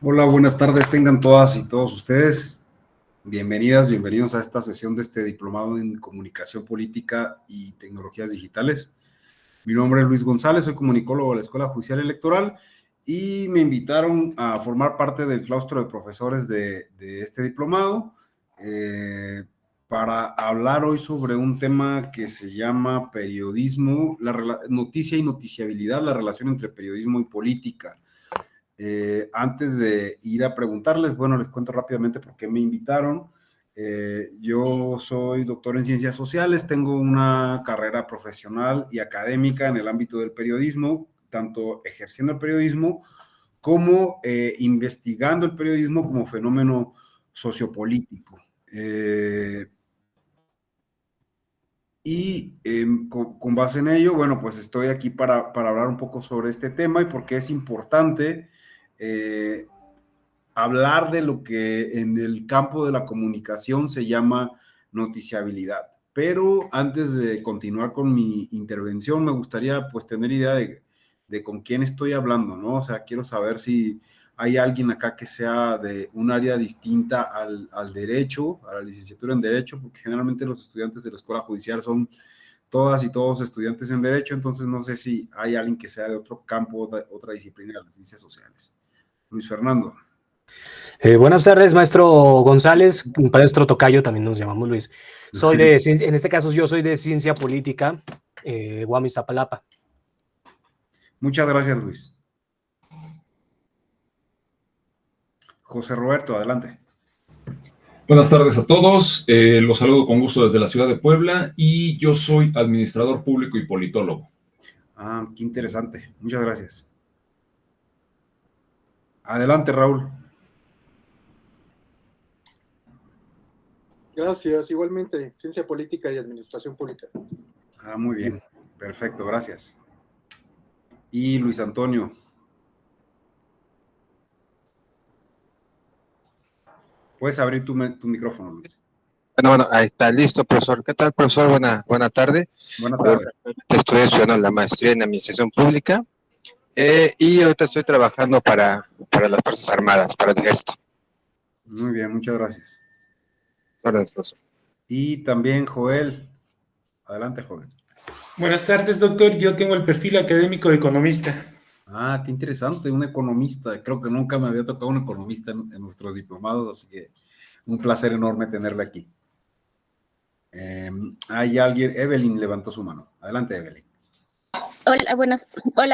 Hola, buenas tardes, tengan todas y todos ustedes. Bienvenidas, bienvenidos a esta sesión de este diplomado en Comunicación Política y Tecnologías Digitales. Mi nombre es Luis González, soy comunicólogo de la Escuela Judicial Electoral y me invitaron a formar parte del claustro de profesores de este diplomado para hablar hoy sobre un tema que se llama periodismo, noticia y noticiabilidad, la relación entre periodismo y política. Antes de ir a preguntarles, bueno, les cuento rápidamente por qué me invitaron. Yo soy doctor en ciencias sociales, tengo una carrera profesional y académica en el ámbito del periodismo, tanto ejerciendo el periodismo como investigando el periodismo como fenómeno sociopolítico. Con base en ello, bueno, pues estoy aquí para hablar un poco sobre este tema y por qué es importante hablar de lo que en el campo de la comunicación se llama noticiabilidad. Pero antes de continuar con mi intervención, me gustaría pues tener idea de con quién estoy hablando, ¿no? O sea, quiero saber si hay alguien acá que sea de un área distinta al derecho, a la licenciatura en derecho, porque generalmente los estudiantes de la escuela judicial son todas y todos estudiantes en derecho, entonces no sé si hay alguien que sea de otro campo, de otra disciplina de las ciencias sociales. Luis Fernando. Buenas tardes, maestro González, maestro Tocayo, también nos llamamos Luis. En este caso yo soy de Ciencia Política, UAM Iztapalapa. Muchas gracias, Luis. José Roberto, adelante. Buenas tardes a todos, los saludo con gusto desde la ciudad de Puebla y yo soy administrador público y politólogo. Ah, qué interesante, muchas gracias. Adelante, Raúl. Gracias, igualmente, Ciencia Política y Administración Pública. Ah, muy bien, perfecto, gracias. Y Luis Antonio. Puedes abrir tu micrófono, Luis. Bueno, ahí está, listo, profesor. ¿Qué tal, profesor? Buena tarde. Buenas tardes. Estoy estudiando la maestría en Administración Pública y ahorita estoy trabajando para las Fuerzas Armadas, para el Ejército. Muy bien, muchas gracias. Gracias, profesor. Y también Joel. Adelante, Joel. Buenas tardes, doctor. Yo tengo el perfil académico de economista. Ah, qué interesante, un economista. Creo que nunca me había tocado un economista en nuestros diplomados, así que un placer enorme tenerle aquí. Hay alguien, Evelyn levantó su mano. Adelante, Evelyn. Hola,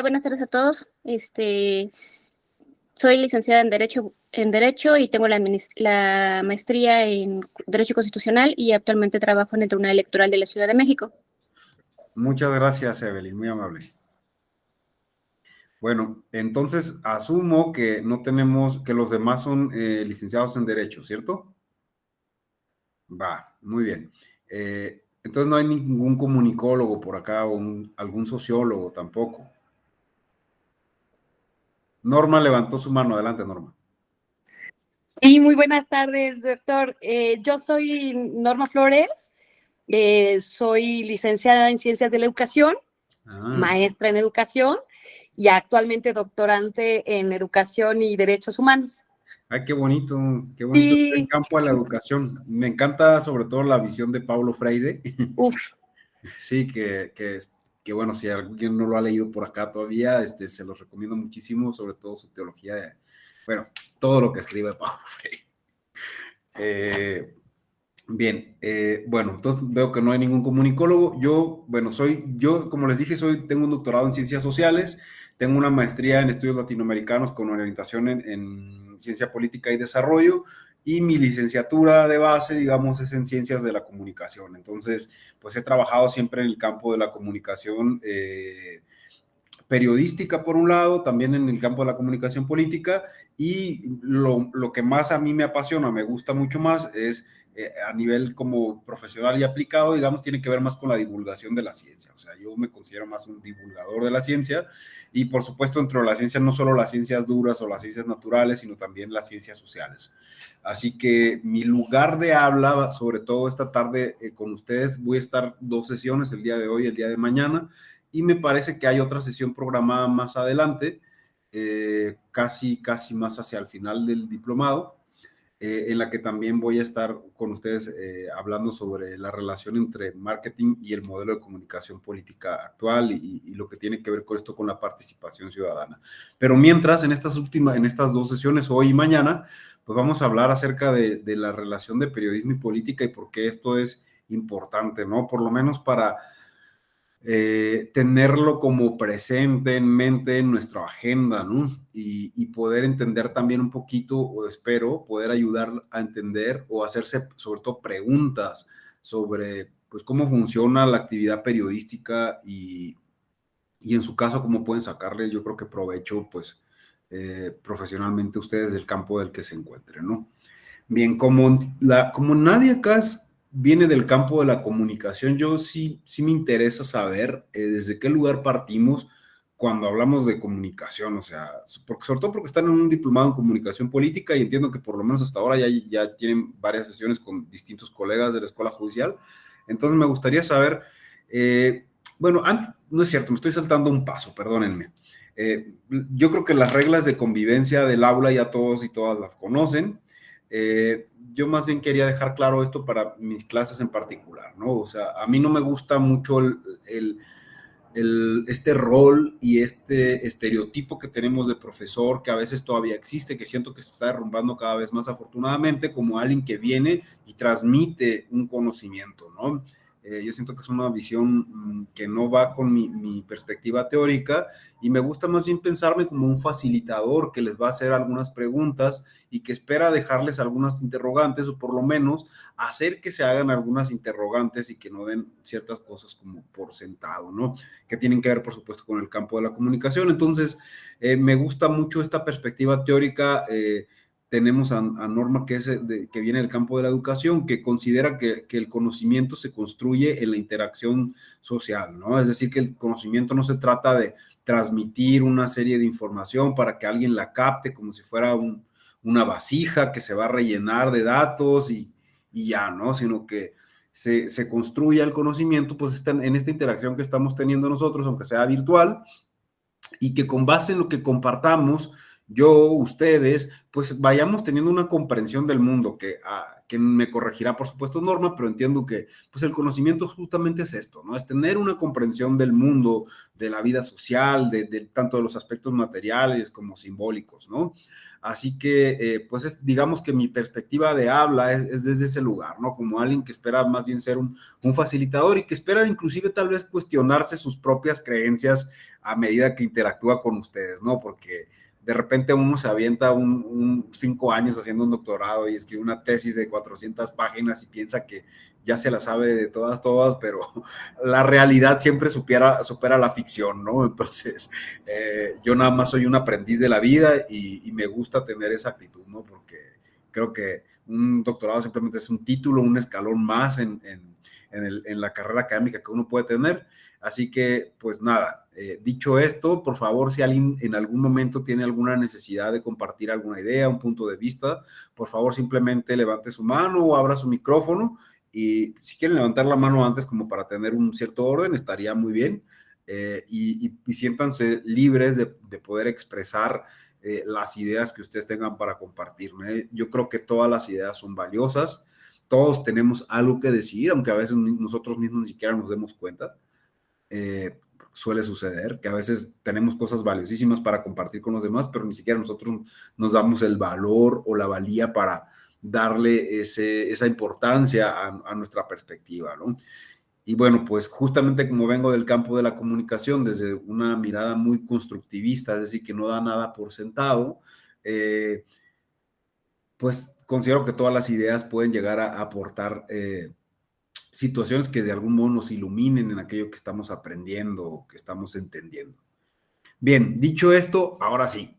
buenas tardes a todos. Soy licenciada en Derecho y tengo la maestría en Derecho Constitucional y actualmente trabajo en el Tribunal Electoral de la Ciudad de México. Muchas gracias, Evelyn, muy amable. Bueno, entonces asumo que no tenemos, que los demás son licenciados en Derecho, ¿cierto? Va, muy bien. Entonces no hay ningún comunicólogo por acá o algún sociólogo tampoco. Norma levantó su mano. Adelante, Norma. Sí, muy buenas tardes, doctor. Yo soy Norma Flores, soy licenciada en Ciencias de la Educación, maestra en Educación y actualmente doctorante en Educación y Derechos Humanos. Ay, qué bonito Sí. El campo de la educación. Me encanta sobre todo la visión de Paulo Freire. Uf. Sí, que bueno, si alguien no lo ha leído por acá todavía, se los recomiendo muchísimo, sobre todo su teología, bueno, todo lo que escribe Paulo Freire. Bien, bueno, entonces veo que no hay ningún comunicólogo. Yo, como les dije, tengo un doctorado en ciencias sociales, tengo una maestría en estudios latinoamericanos con orientación en ciencia política y desarrollo, y mi licenciatura de base, digamos, es en ciencias de la comunicación. Entonces, pues he trabajado siempre en el campo de la comunicación periodística por un lado, también en el campo de la comunicación política, y lo que más a mí me apasiona, me gusta mucho más, es a nivel como profesional y aplicado, digamos, tiene que ver más con la divulgación de la ciencia. O sea, yo me considero más un divulgador de la ciencia, y por supuesto dentro de la ciencia no solo las ciencias duras o las ciencias naturales, sino también las ciencias sociales. Así que mi lugar de habla, sobre todo esta tarde con ustedes, voy a estar 2 sesiones, el día de hoy y el día de mañana, y me parece que hay otra sesión programada más adelante, casi más hacia el final del diplomado, en la que también voy a estar con ustedes hablando sobre la relación entre marketing y el modelo de comunicación política actual y lo que tiene que ver con esto, con la participación ciudadana. Pero mientras, en estas 2 sesiones, hoy y mañana, pues vamos a hablar acerca de la relación de periodismo y política y por qué esto es importante, ¿no? Por lo menos para tenerlo como presente en mente en nuestra agenda, ¿no? Y poder entender también un poquito, o espero, poder ayudar a entender o hacerse sobre todo preguntas sobre pues cómo funciona la actividad periodística y en su caso cómo pueden sacarle, yo creo que provecho pues profesionalmente ustedes del campo del que se encuentren, ¿no? Bien, como nadie acá viene del campo de la comunicación, yo sí me interesa saber desde qué lugar partimos cuando hablamos de comunicación, o sea, sobre todo porque están en un diplomado en comunicación política y entiendo que por lo menos hasta ahora ya tienen varias sesiones con distintos colegas de la Escuela Judicial. Entonces me gustaría saber, bueno, no es cierto, me estoy saltando un paso, perdónenme. Yo creo que las reglas de convivencia del aula ya todos y todas las conocen. Yo más bien quería dejar claro esto para mis clases en particular, ¿no? O sea, a mí no me gusta mucho este rol y este estereotipo que tenemos de profesor, que a veces todavía existe, que siento que se está derrumbando cada vez más afortunadamente, como alguien que viene y transmite un conocimiento, ¿no? Yo siento que es una visión que no va con mi perspectiva teórica y me gusta más bien pensarme como un facilitador que les va a hacer algunas preguntas y que espera dejarles algunas interrogantes o por lo menos hacer que se hagan algunas interrogantes y que no den ciertas cosas como por sentado, ¿no? Que tienen que ver, por supuesto, con el campo de la comunicación. Entonces, me gusta mucho esta perspectiva teórica. Tenemos a Norma, que viene del campo de la educación, que considera que el conocimiento se construye en la interacción social, ¿no? Es decir, que el conocimiento no se trata de transmitir una serie de información para que alguien la capte como si fuera una vasija que se va a rellenar de datos y ya, ¿no? Sino que se construye el conocimiento, pues en esta interacción que estamos teniendo nosotros, aunque sea virtual, y que con base en lo que compartamos, yo, ustedes, pues vayamos teniendo una comprensión del mundo que me corregirá, por supuesto, Norma, pero entiendo que pues el conocimiento justamente es esto, ¿no? Es tener una comprensión del mundo, de la vida social, tanto de los aspectos materiales como simbólicos, ¿no? Así que, pues digamos que mi perspectiva de habla es desde ese lugar, ¿no? Como alguien que espera más bien ser un facilitador y que espera inclusive tal vez cuestionarse sus propias creencias a medida que interactúa con ustedes, ¿no? Porque de repente uno se avienta 5 años haciendo un doctorado y escribe una tesis de 400 páginas y piensa que ya se la sabe de todas, pero la realidad siempre supera la ficción, ¿no? Entonces, yo nada más soy un aprendiz de la vida y me gusta tener esa actitud, ¿no? Porque creo que un doctorado simplemente es un título, un escalón más en la carrera académica que uno puede tener. Así que, pues nada, dicho esto, por favor, si alguien en algún momento tiene alguna necesidad de compartir alguna idea, un punto de vista, por favor, simplemente levante su mano o abra su micrófono y si quieren levantar la mano antes como para tener un cierto orden, estaría muy bien y siéntanse libres de poder expresar las ideas que ustedes tengan para compartir, ¿no? Yo creo que todas las ideas son valiosas, todos tenemos algo que decir, aunque a veces nosotros mismos ni siquiera nos demos cuenta. Suele suceder que a veces tenemos cosas valiosísimas para compartir con los demás, pero ni siquiera nosotros nos damos el valor o la valía para darle esa importancia a nuestra perspectiva, ¿no? Y bueno, pues justamente como vengo del campo de la comunicación desde una mirada muy constructivista, es decir, que no da nada por sentado, pues considero que todas las ideas pueden llegar a aportar situaciones que de algún modo nos iluminen en aquello que estamos aprendiendo o que estamos entendiendo. Bien, dicho esto, ahora sí,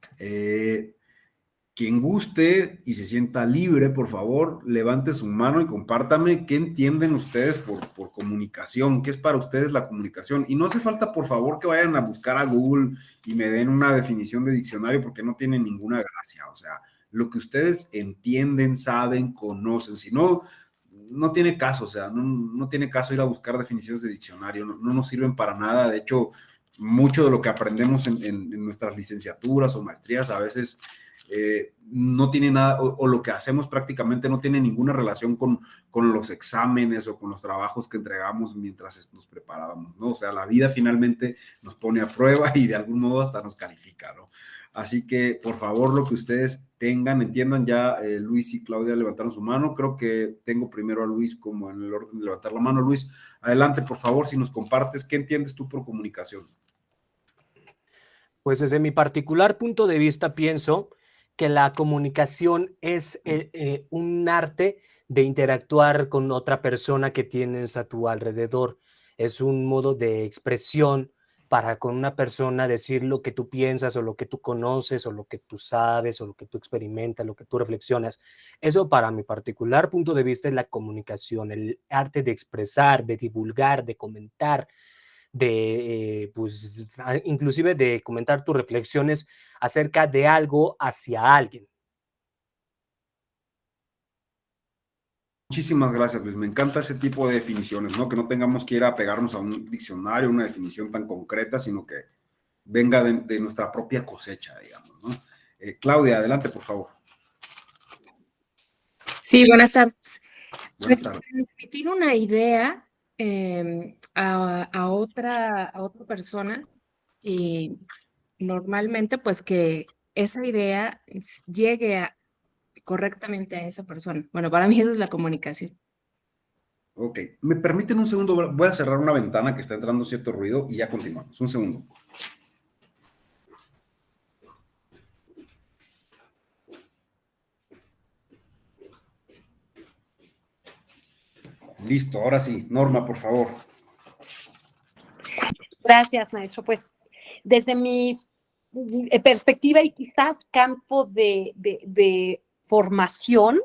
quien guste y se sienta libre, por favor, levante su mano y compártame qué entienden ustedes por comunicación, qué es para ustedes la comunicación. Y no hace falta, por favor, que vayan a buscar a Google y me den una definición de diccionario porque no tiene ninguna gracia. O sea, lo que ustedes entienden, saben, conocen, si no tiene caso, o sea, no tiene caso ir a buscar definiciones de diccionario, no nos sirven para nada. De hecho, mucho de lo que aprendemos en nuestras licenciaturas o maestrías a veces no tiene nada, o lo que hacemos prácticamente no tiene ninguna relación con los exámenes o con los trabajos que entregamos mientras nos preparábamos, ¿no? O sea, la vida finalmente nos pone a prueba y de algún modo hasta nos califica, ¿no? Así que, por favor, lo que ustedes tengan, entiendan, ya Luis y Claudia levantaron su mano. Creo que tengo primero a Luis como en el orden de levantar la mano. Luis, adelante, por favor, si nos compartes, ¿qué entiendes tú por comunicación? Pues desde mi particular punto de vista pienso que la comunicación es un arte de interactuar con otra persona que tienes a tu alrededor. Es un modo de expresión para con una persona decir lo que tú piensas o lo que tú conoces o lo que tú sabes o lo que tú experimentas, lo que tú reflexionas. Eso para mi particular punto de vista es la comunicación, el arte de expresar, de divulgar, de comentar, de pues inclusive de comentar tus reflexiones acerca de algo hacia alguien. Muchísimas gracias, Luis. Me encanta ese tipo de definiciones, ¿no? Que no tengamos que ir a pegarnos a un diccionario, una definición tan concreta, sino que venga de nuestra propia cosecha, digamos, ¿no? Claudia, adelante, por favor. Sí, buenas tardes. Buenas Pues tardes. transmitir una idea a otra persona y normalmente pues que esa idea llegue correctamente a esa persona. Bueno, para mí eso es la comunicación. Ok, ¿me permiten un segundo? Voy a cerrar una ventana que está entrando cierto ruido y ya continuamos. Un segundo. Listo, ahora sí. Norma, por favor. Gracias, maestro. Pues desde mi perspectiva y quizás campo de formación,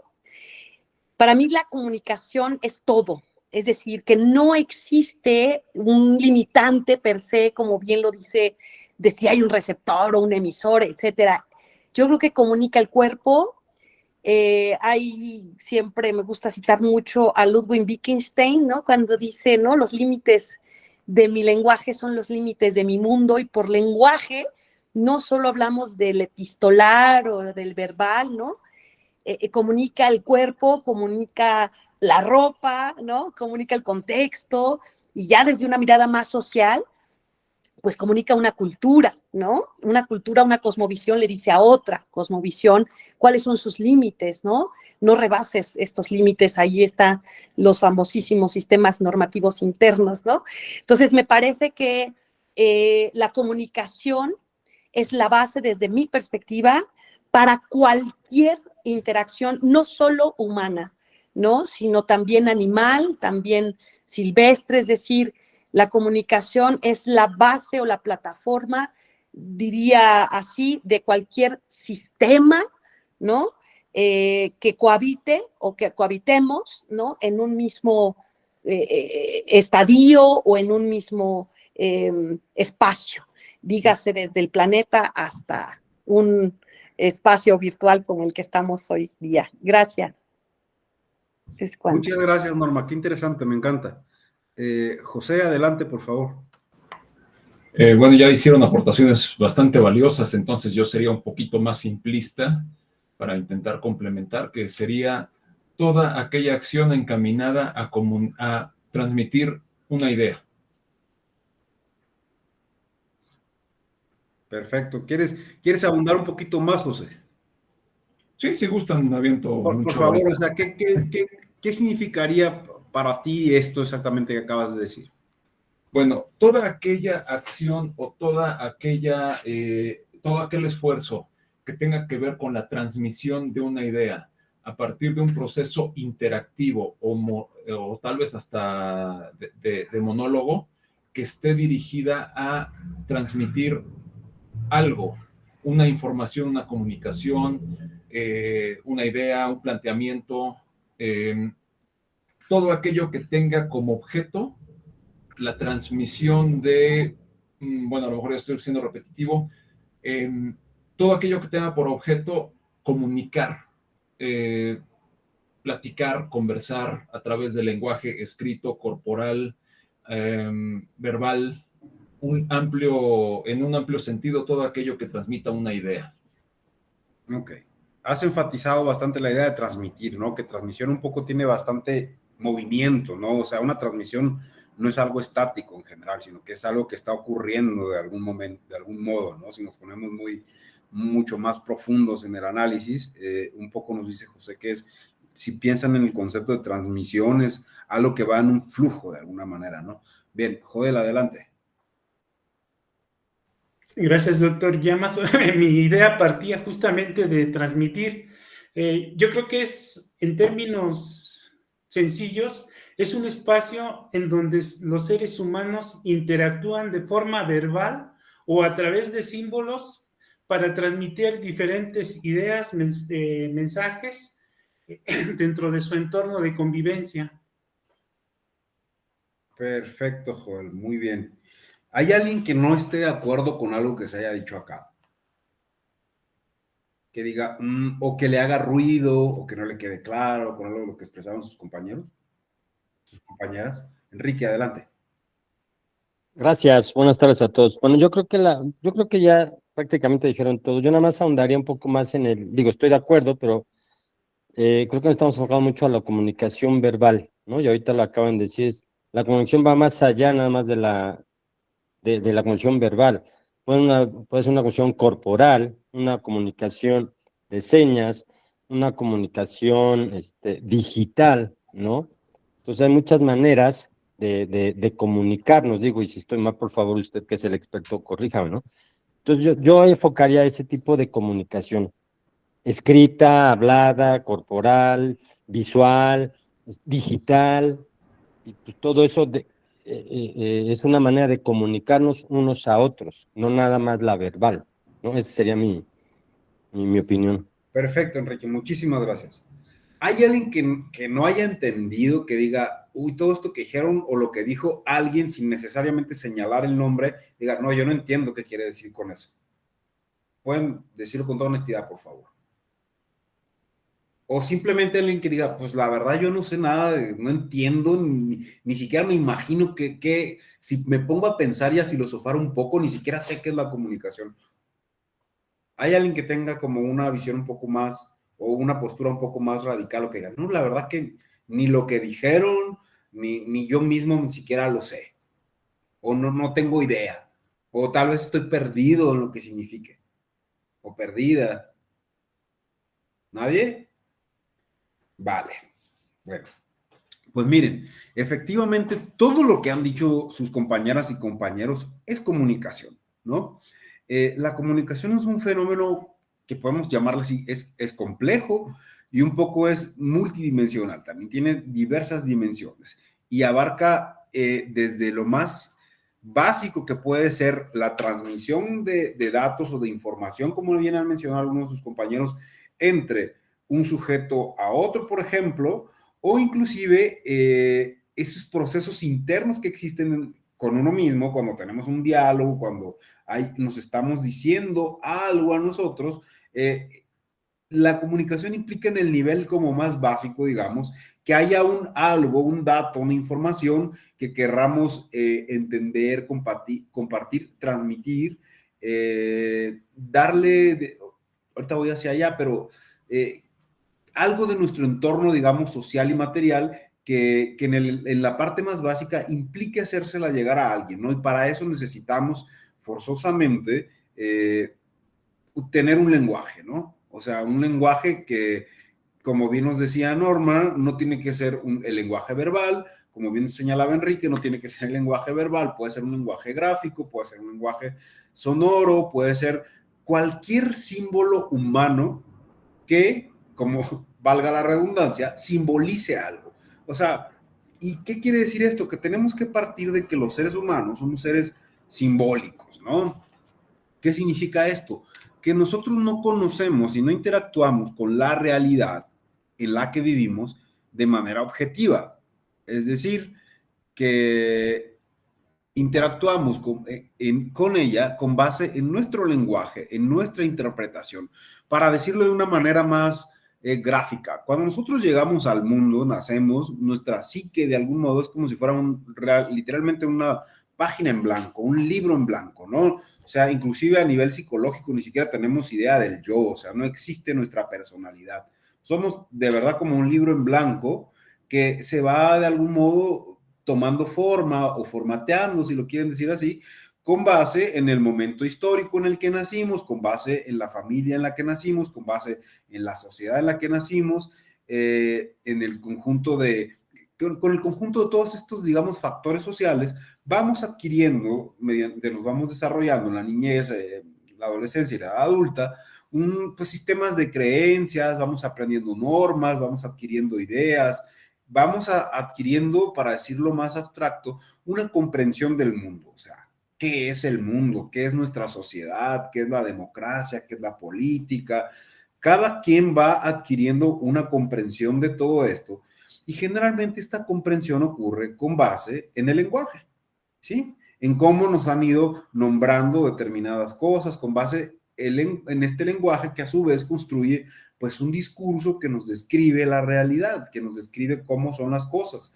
para mí la comunicación es todo. Es decir, que no existe un limitante per se, como bien lo dice, de si hay un receptor o un emisor, etcétera. Yo creo que comunica el cuerpo. Siempre me gusta citar mucho a Ludwig Wittgenstein, ¿no? Cuando dice, ¿no? Los límites de mi lenguaje son los límites de mi mundo, y por lenguaje no solo hablamos del epistolar o del verbal, ¿no? Comunica el cuerpo, comunica la ropa, ¿no? Comunica el contexto, y ya desde una mirada más social, pues comunica una cultura, ¿no? Una cultura, una cosmovisión le dice a otra cosmovisión cuáles son sus límites, ¿no? No rebases estos límites, ahí están los famosísimos sistemas normativos internos, ¿no? Entonces, me parece que la comunicación es la base, desde mi perspectiva, para cualquier interacción, no solo humana, ¿no? Sino también animal, también silvestre, es decir, la comunicación es la base o la plataforma, diría así, de cualquier sistema, ¿no? Que cohabite o que cohabitemos, ¿no? En un mismo estadio o en un mismo espacio, dígase desde el planeta hasta un espacio virtual como el que estamos hoy día. Gracias. Muchas gracias, Norma. Qué interesante, me encanta. José, adelante, por favor. Bueno, ya hicieron aportaciones bastante valiosas, entonces yo sería un poquito más simplista para intentar complementar, que sería toda aquella acción encaminada a transmitir una idea. Perfecto. ¿Quieres abundar un poquito más, José? Sí, si gustan, aviento por mucho. favor, o sea, ¿qué significaría para ti esto exactamente que acabas de decir? Bueno, toda aquella acción o todo aquel esfuerzo que tenga que ver con la transmisión de una idea a partir de un proceso interactivo o tal vez hasta de monólogo, que esté dirigida a transmitir algo, una información, una comunicación, una idea, un planteamiento, todo aquello que tenga como objeto la transmisión de, bueno, a lo mejor ya estoy siendo repetitivo, todo aquello que tenga por objeto comunicar, platicar, conversar a través del lenguaje escrito, corporal, verbal, en un amplio sentido todo aquello que transmita una idea. Ok. Has enfatizado bastante la idea de transmitir, ¿no? Que transmisión un poco tiene bastante movimiento, ¿no? O sea, una transmisión no es algo estático en general, sino que es algo que está ocurriendo de algún momento, de algún modo, ¿no? Si nos ponemos mucho más profundos en el análisis, un poco nos dice José que es, si piensan en el concepto de transmisión, es algo que va en un flujo de alguna manera, ¿no? Bien, Joel, adelante. Gracias, doctor. Ya más mi idea partía justamente de transmitir. Yo creo que es, en términos sencillos, es un espacio en donde los seres humanos interactúan de forma verbal o a través de símbolos para transmitir diferentes ideas, mensajes dentro de su entorno de convivencia. Perfecto, Joel, muy bien. ¿Hay alguien que no esté de acuerdo con algo que se haya dicho acá? Que diga, o que le haga ruido, o que no le quede claro con algo de lo que expresaron sus compañeros, sus compañeras. Enrique, adelante. Gracias, buenas tardes a todos. Bueno, yo creo que ya prácticamente dijeron todo. Yo nada más ahondaría un poco más en estoy de acuerdo, pero creo que nos estamos enfocando mucho a la comunicación verbal, ¿no? Y ahorita lo acaban de decir, la comunicación va más allá nada más de la comunicación verbal. Puede ser una comunicación corporal, una comunicación de señas, una comunicación digital, ¿no? Entonces hay muchas maneras de comunicarnos, digo, y si estoy mal, por favor, usted que es el experto, corríjame, ¿no? Entonces yo enfocaría ese tipo de comunicación, escrita, hablada, corporal, visual, digital, y pues todo eso es una manera de comunicarnos unos a otros, no nada más la verbal, ¿no? Esa sería mi opinión. Perfecto, Enrique, muchísimas gracias. ¿Hay alguien que no haya entendido, que diga, uy, todo esto que dijeron o lo que dijo alguien sin necesariamente señalar el nombre, diga, no, yo no entiendo qué quiere decir con eso? Pueden decirlo con toda honestidad, por favor. O simplemente alguien que diga, pues la verdad yo no sé nada, no entiendo, ni siquiera me imagino que si me pongo a pensar y a filosofar un poco, ni siquiera sé qué es la comunicación. ¿Hay alguien que tenga como una visión un poco más, o una postura un poco más radical, o que diga, no, la verdad que ni lo que dijeron, ni yo mismo ni siquiera lo sé, o no tengo idea, o tal vez estoy perdido en lo que signifique, o perdida? ¿Nadie? Vale, bueno, pues miren, efectivamente todo lo que han dicho sus compañeras y compañeros es comunicación, ¿no? La comunicación es un fenómeno que podemos llamarlo así, es complejo y un poco es multidimensional, también tiene diversas dimensiones y abarca desde lo más básico que puede ser la transmisión de datos o de información, como bien han mencionado algunos de sus compañeros, entre un sujeto a otro, por ejemplo, o inclusive esos procesos internos que existen con uno mismo, cuando tenemos un diálogo, cuando nos estamos diciendo algo a nosotros. La comunicación implica en el nivel como más básico, digamos, que haya un dato, una información que querramos entender, compartir, transmitir, ahorita voy hacia allá, pero algo de nuestro entorno, digamos, social y material, que en la parte más básica implique hacérsela llegar a alguien, ¿no? Y para eso necesitamos forzosamente tener un lenguaje, ¿no? O sea, un lenguaje que, como bien nos decía Norma, no tiene que ser el lenguaje verbal, como bien señalaba Enrique, no tiene que ser el lenguaje verbal, puede ser un lenguaje gráfico, puede ser un lenguaje sonoro, puede ser cualquier símbolo humano que, como valga la redundancia, simbolice algo. O sea, ¿y qué quiere decir esto? Que tenemos que partir de que los seres humanos somos seres simbólicos, ¿no? ¿Qué significa esto? Que nosotros no conocemos y no interactuamos con la realidad en la que vivimos de manera objetiva. Es decir, que interactuamos con ella con base en nuestro lenguaje, en nuestra interpretación. Para decirlo de una manera más gráfica, cuando nosotros llegamos al mundo, nacemos, nuestra psique de algún modo es como si fuera literalmente una página en blanco, un libro en blanco, ¿no? O sea, inclusive a nivel psicológico ni siquiera tenemos idea del yo, o sea, no existe nuestra personalidad. Somos de verdad como un libro en blanco que se va de algún modo tomando forma o formateando, si lo quieren decir así, con base en el momento histórico en el que nacimos, con base en la familia en la que nacimos, con base en la sociedad en la que nacimos, en el conjunto con el conjunto de todos estos, digamos, factores sociales, vamos adquiriendo, nos vamos desarrollando en la niñez, la adolescencia y la edad adulta, pues, sistemas de creencias, vamos aprendiendo normas, vamos adquiriendo ideas, vamos adquiriendo, para decirlo más abstracto, una comprensión del mundo, o sea, ¿qué es el mundo? ¿Qué es nuestra sociedad? ¿Qué es la democracia? ¿Qué es la política? Cada quien va adquiriendo una comprensión de todo esto y generalmente esta comprensión ocurre con base en el lenguaje, ¿sí? En cómo nos han ido nombrando determinadas cosas, con base en este lenguaje que a su vez construye pues un discurso que nos describe la realidad, que nos describe cómo son las cosas.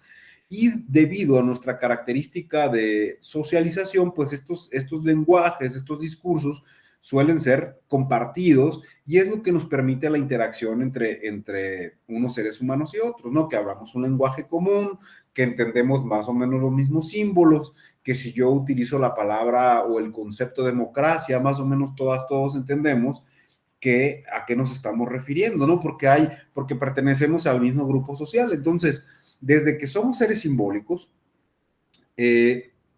Y debido a nuestra característica de socialización, pues estos lenguajes, estos discursos suelen ser compartidos y es lo que nos permite la interacción entre unos seres humanos y otros, ¿no? Que hablamos un lenguaje común, que entendemos más o menos los mismos símbolos, que si yo utilizo la palabra o el concepto de democracia, más o menos todos entendemos a qué nos estamos refiriendo, ¿no? Porque pertenecemos al mismo grupo social. Entonces, desde que somos seres simbólicos,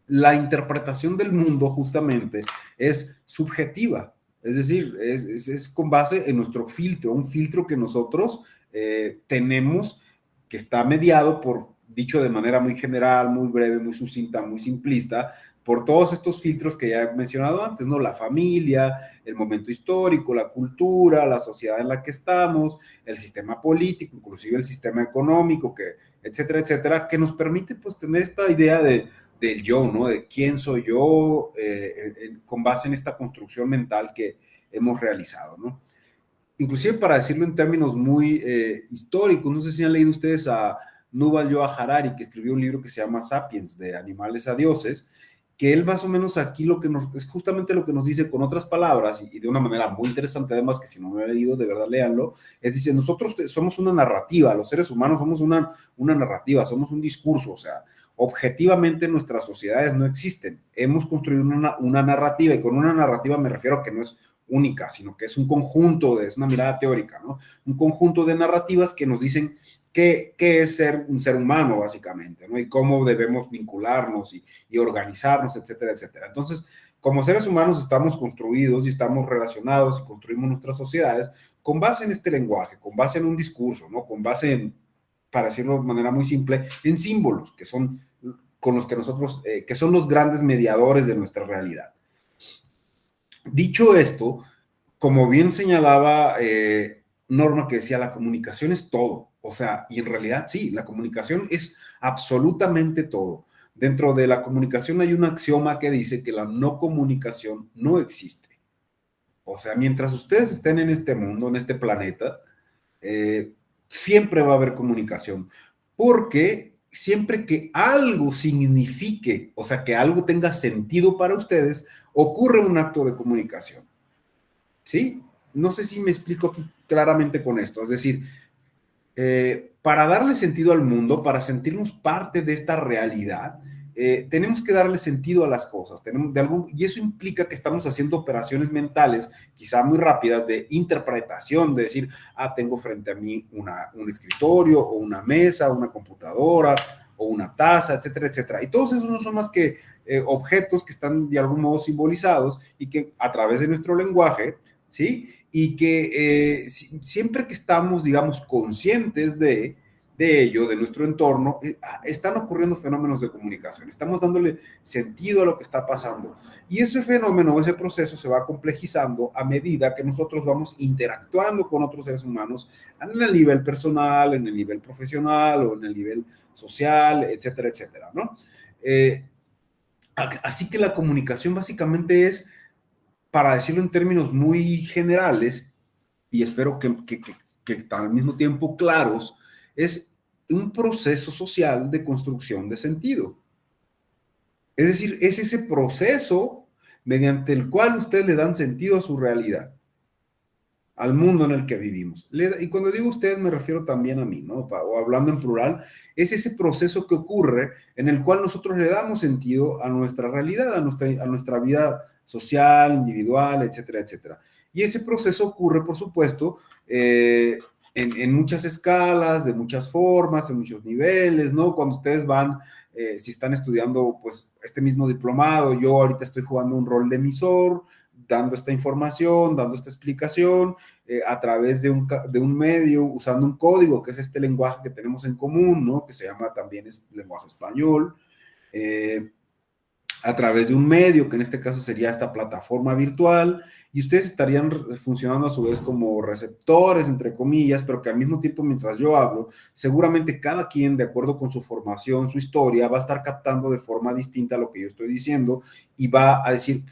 la interpretación del mundo justamente es subjetiva, es decir, es con base en nuestro filtro, un filtro que nosotros tenemos, que está mediado por, dicho de manera muy general, muy breve, muy sucinta, muy simplista, por todos estos filtros que ya he mencionado antes, ¿no? La familia, el momento histórico, la cultura, la sociedad en la que estamos, el sistema político, inclusive el sistema económico, etcétera, etcétera, que nos permite pues tener esta idea del yo, ¿no? De quién soy yo, con base en esta construcción mental que hemos realizado, ¿no? Inclusive para decirlo en términos muy históricos, no sé si han leído ustedes a Yuval Noah Harari, que escribió un libro que se llama Sapiens, de animales a dioses, que él más o menos aquí es justamente lo que nos dice con otras palabras y de una manera muy interesante, además, que si no lo he leído, de verdad léanlo, es decir, nosotros somos una narrativa, los seres humanos somos una narrativa, somos un discurso, o sea, objetivamente nuestras sociedades no existen, hemos construido una narrativa, y con una narrativa me refiero a que no es única, sino que es un conjunto, es una mirada teórica, ¿no? Un conjunto de narrativas que nos dicen qué es ser un ser humano, básicamente, ¿no? Y cómo debemos vincularnos y organizarnos, etcétera, etcétera. Entonces, como seres humanos estamos construidos y estamos relacionados y construimos nuestras sociedades con base en este lenguaje, con base en un discurso, ¿no? Con base en, para decirlo de manera muy simple, en símbolos, que son con los que nosotros, que son los grandes mediadores de nuestra realidad. Dicho esto, como bien señalaba Norma, que decía, la comunicación es todo. O sea, y en realidad sí, la comunicación es absolutamente todo. Dentro de la comunicación hay un axioma que dice que la no comunicación no existe. O sea, mientras ustedes estén en este mundo, en este planeta, siempre va a haber comunicación. Porque siempre que algo signifique, o sea, que algo tenga sentido para ustedes, ocurre un acto de comunicación. ¿Sí? No sé si me explico aquí claramente con esto. Es decir, para darle sentido al mundo, para sentirnos parte de esta realidad, tenemos que darle sentido a las cosas. Y eso implica que estamos haciendo operaciones mentales, quizá muy rápidas, de interpretación, de decir, tengo frente a mí un escritorio, o una mesa, una computadora, o una taza, etcétera, etcétera. Y todos esos no son más que objetos que están de algún modo simbolizados y que a través de nuestro lenguaje, ¿sí? Y que siempre que estamos, digamos, conscientes de ello, de nuestro entorno, están ocurriendo fenómenos de comunicación, estamos dándole sentido a lo que está pasando. Y ese fenómeno, ese proceso se va complejizando a medida que nosotros vamos interactuando con otros seres humanos en el nivel personal, en el nivel profesional o en el nivel social, etcétera, etcétera, ¿no? Así que la comunicación básicamente es, para decirlo en términos muy generales, y espero que al mismo tiempo claros, es un proceso social de construcción de sentido. Es decir, es ese proceso mediante el cual ustedes le dan sentido a su realidad, al mundo en el que vivimos. Y cuando digo ustedes me refiero también a mí, ¿no? O hablando en plural, es ese proceso que ocurre en el cual nosotros le damos sentido a nuestra realidad, a nuestra vida social, individual, etcétera, etcétera. Y ese proceso ocurre, por supuesto, en muchas escalas, de muchas formas, en muchos niveles, ¿no? Cuando ustedes van, si están estudiando, pues, este mismo diplomado, yo ahorita estoy jugando un rol de emisor, dando esta información, dando esta explicación, a través de un medio, usando un código, que es este lenguaje que tenemos en común, ¿no? Que se llama también lenguaje español, a través de un medio, que en este caso sería esta plataforma virtual, y ustedes estarían funcionando a su vez como receptores, entre comillas, pero que al mismo tiempo, mientras yo hablo, seguramente cada quien, de acuerdo con su formación, su historia, va a estar captando de forma distinta lo que yo estoy diciendo, y va a decir,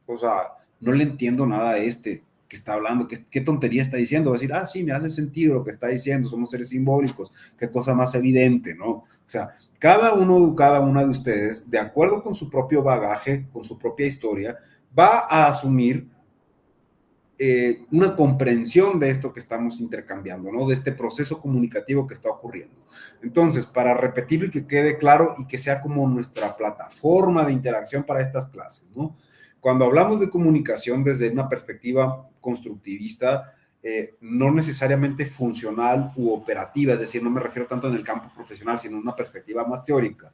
o sea, no le entiendo nada a este que está hablando, qué tontería está diciendo, va a decir, ah, sí, me hace sentido lo que está diciendo, somos seres simbólicos, qué cosa más evidente, ¿no? O sea, cada una de ustedes, de acuerdo con su propio bagaje, con su propia historia, va a asumir una comprensión de esto que estamos intercambiando, ¿no? De este proceso comunicativo que está ocurriendo. Entonces, para repetirlo y que quede claro y que sea como nuestra plataforma de interacción para estas clases, ¿no? Cuando hablamos de comunicación desde una perspectiva constructivista, no necesariamente funcional u operativa, es decir, no me refiero tanto en el campo profesional, sino en una perspectiva más teórica.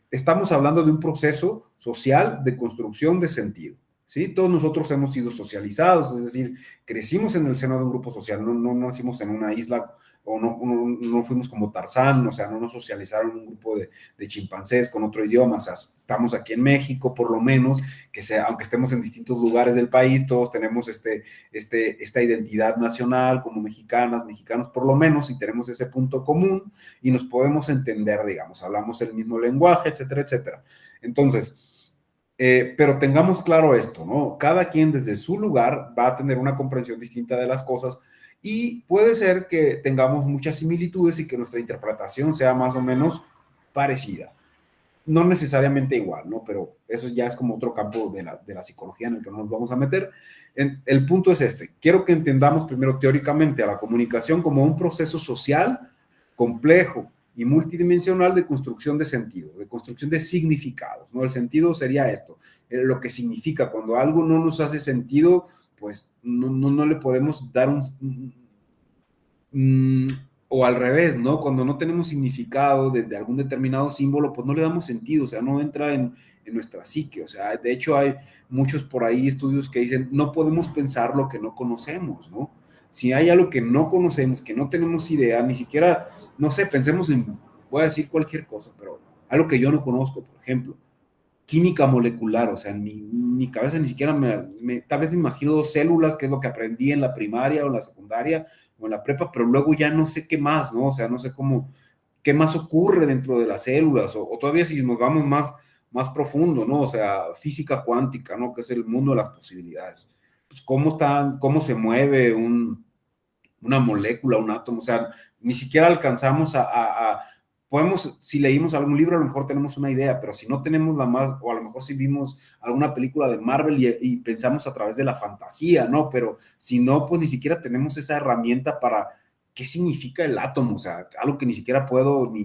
Estamos hablando de un proceso social de construcción de sentido, ¿sí? Todos nosotros hemos sido socializados, es decir, crecimos en el seno de un grupo social, no nacimos en una isla o no fuimos como Tarzán, o sea, no nos socializaron en un grupo de chimpancés con otro idioma, o sea, estamos aquí en México, por lo menos, aunque estemos en distintos lugares del país, todos tenemos esta identidad nacional como mexicanas, mexicanos, por lo menos, y tenemos ese punto común y nos podemos entender, digamos, hablamos el mismo lenguaje, etcétera, etcétera. Entonces, pero tengamos claro esto, ¿no? Cada quien desde su lugar va a tener una comprensión distinta de las cosas y puede ser que tengamos muchas similitudes y que nuestra interpretación sea más o menos parecida. No necesariamente igual, ¿no? Pero eso ya es como otro campo de la psicología en el que no nos vamos a meter. El punto es este. Quiero que entendamos primero teóricamente a la comunicación como un proceso social complejo y multidimensional de construcción de sentido, de construcción de significados, ¿no? El sentido sería esto, lo que significa. Cuando algo no nos hace sentido, pues no le podemos dar o al revés, ¿no? Cuando no tenemos significado de algún determinado símbolo, pues no le damos sentido, o sea, no entra en nuestra psique, o sea, de hecho hay muchos por ahí estudios que dicen, no podemos pensar lo que no conocemos, ¿no? Si hay algo que no conocemos, que no tenemos idea, ni siquiera, no sé, pensemos en, voy a decir cualquier cosa, pero algo que yo no conozco, por ejemplo, química molecular, o sea, en mi cabeza ni siquiera tal vez me imagino células, que es lo que aprendí en la primaria o en la secundaria o en la prepa, pero luego ya no sé qué más, ¿no? O sea, no sé qué más ocurre dentro de las células, o todavía si nos vamos más profundo, ¿no? O sea, física cuántica, ¿no? Que es el mundo de las posibilidades. Pues cómo se mueve una molécula, un átomo, o sea, ni siquiera alcanzamos podemos, si leímos algún libro, a lo mejor tenemos una idea, pero si no tenemos o a lo mejor si vimos alguna película de Marvel y pensamos a través de la fantasía, ¿no? Pero si no, pues ni siquiera tenemos esa herramienta para qué significa el átomo, o sea, algo que ni siquiera puedo ni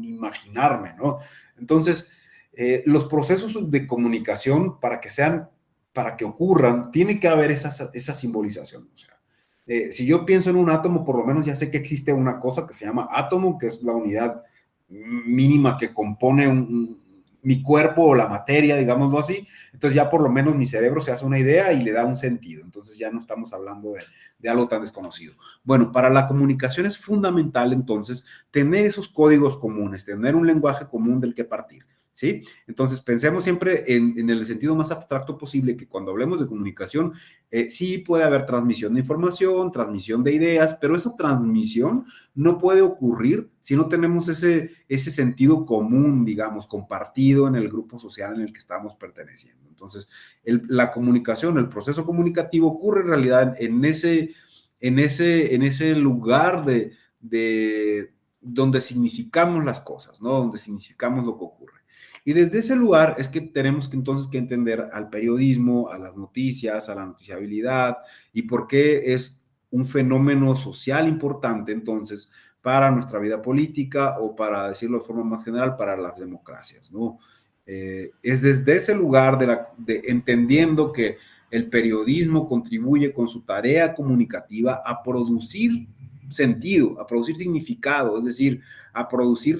imaginarme, ¿no? Entonces, los procesos de comunicación, para que ocurran, tiene que haber esa simbolización, o sea, si yo pienso en un átomo, por lo menos ya sé que existe una cosa que se llama átomo, que es la unidad mínima que compone mi cuerpo o la materia, digámoslo así. Entonces ya por lo menos mi cerebro se hace una idea y le da un sentido. Entonces ya no estamos hablando de algo tan desconocido. Bueno, para la comunicación es fundamental entonces tener esos códigos comunes, tener un lenguaje común del que partir. ¿Sí? Entonces, pensemos siempre en el sentido más abstracto posible, que cuando hablemos de comunicación, sí puede haber transmisión de información, transmisión de ideas, pero esa transmisión no puede ocurrir si no tenemos ese sentido común, digamos, compartido en el grupo social en el que estamos perteneciendo. Entonces, la comunicación, el proceso comunicativo ocurre en realidad en ese lugar de donde significamos las cosas, ¿no? Donde significamos lo que ocurre. Y desde ese lugar es que tenemos que entonces que entender al periodismo, a las noticias, a la noticiabilidad y por qué es un fenómeno social importante entonces para nuestra vida política o, para decirlo de forma más general, para las democracias, ¿no? Es desde ese lugar de entendiendo que el periodismo contribuye con su tarea comunicativa a producir sentido, a producir significado, es decir, a producir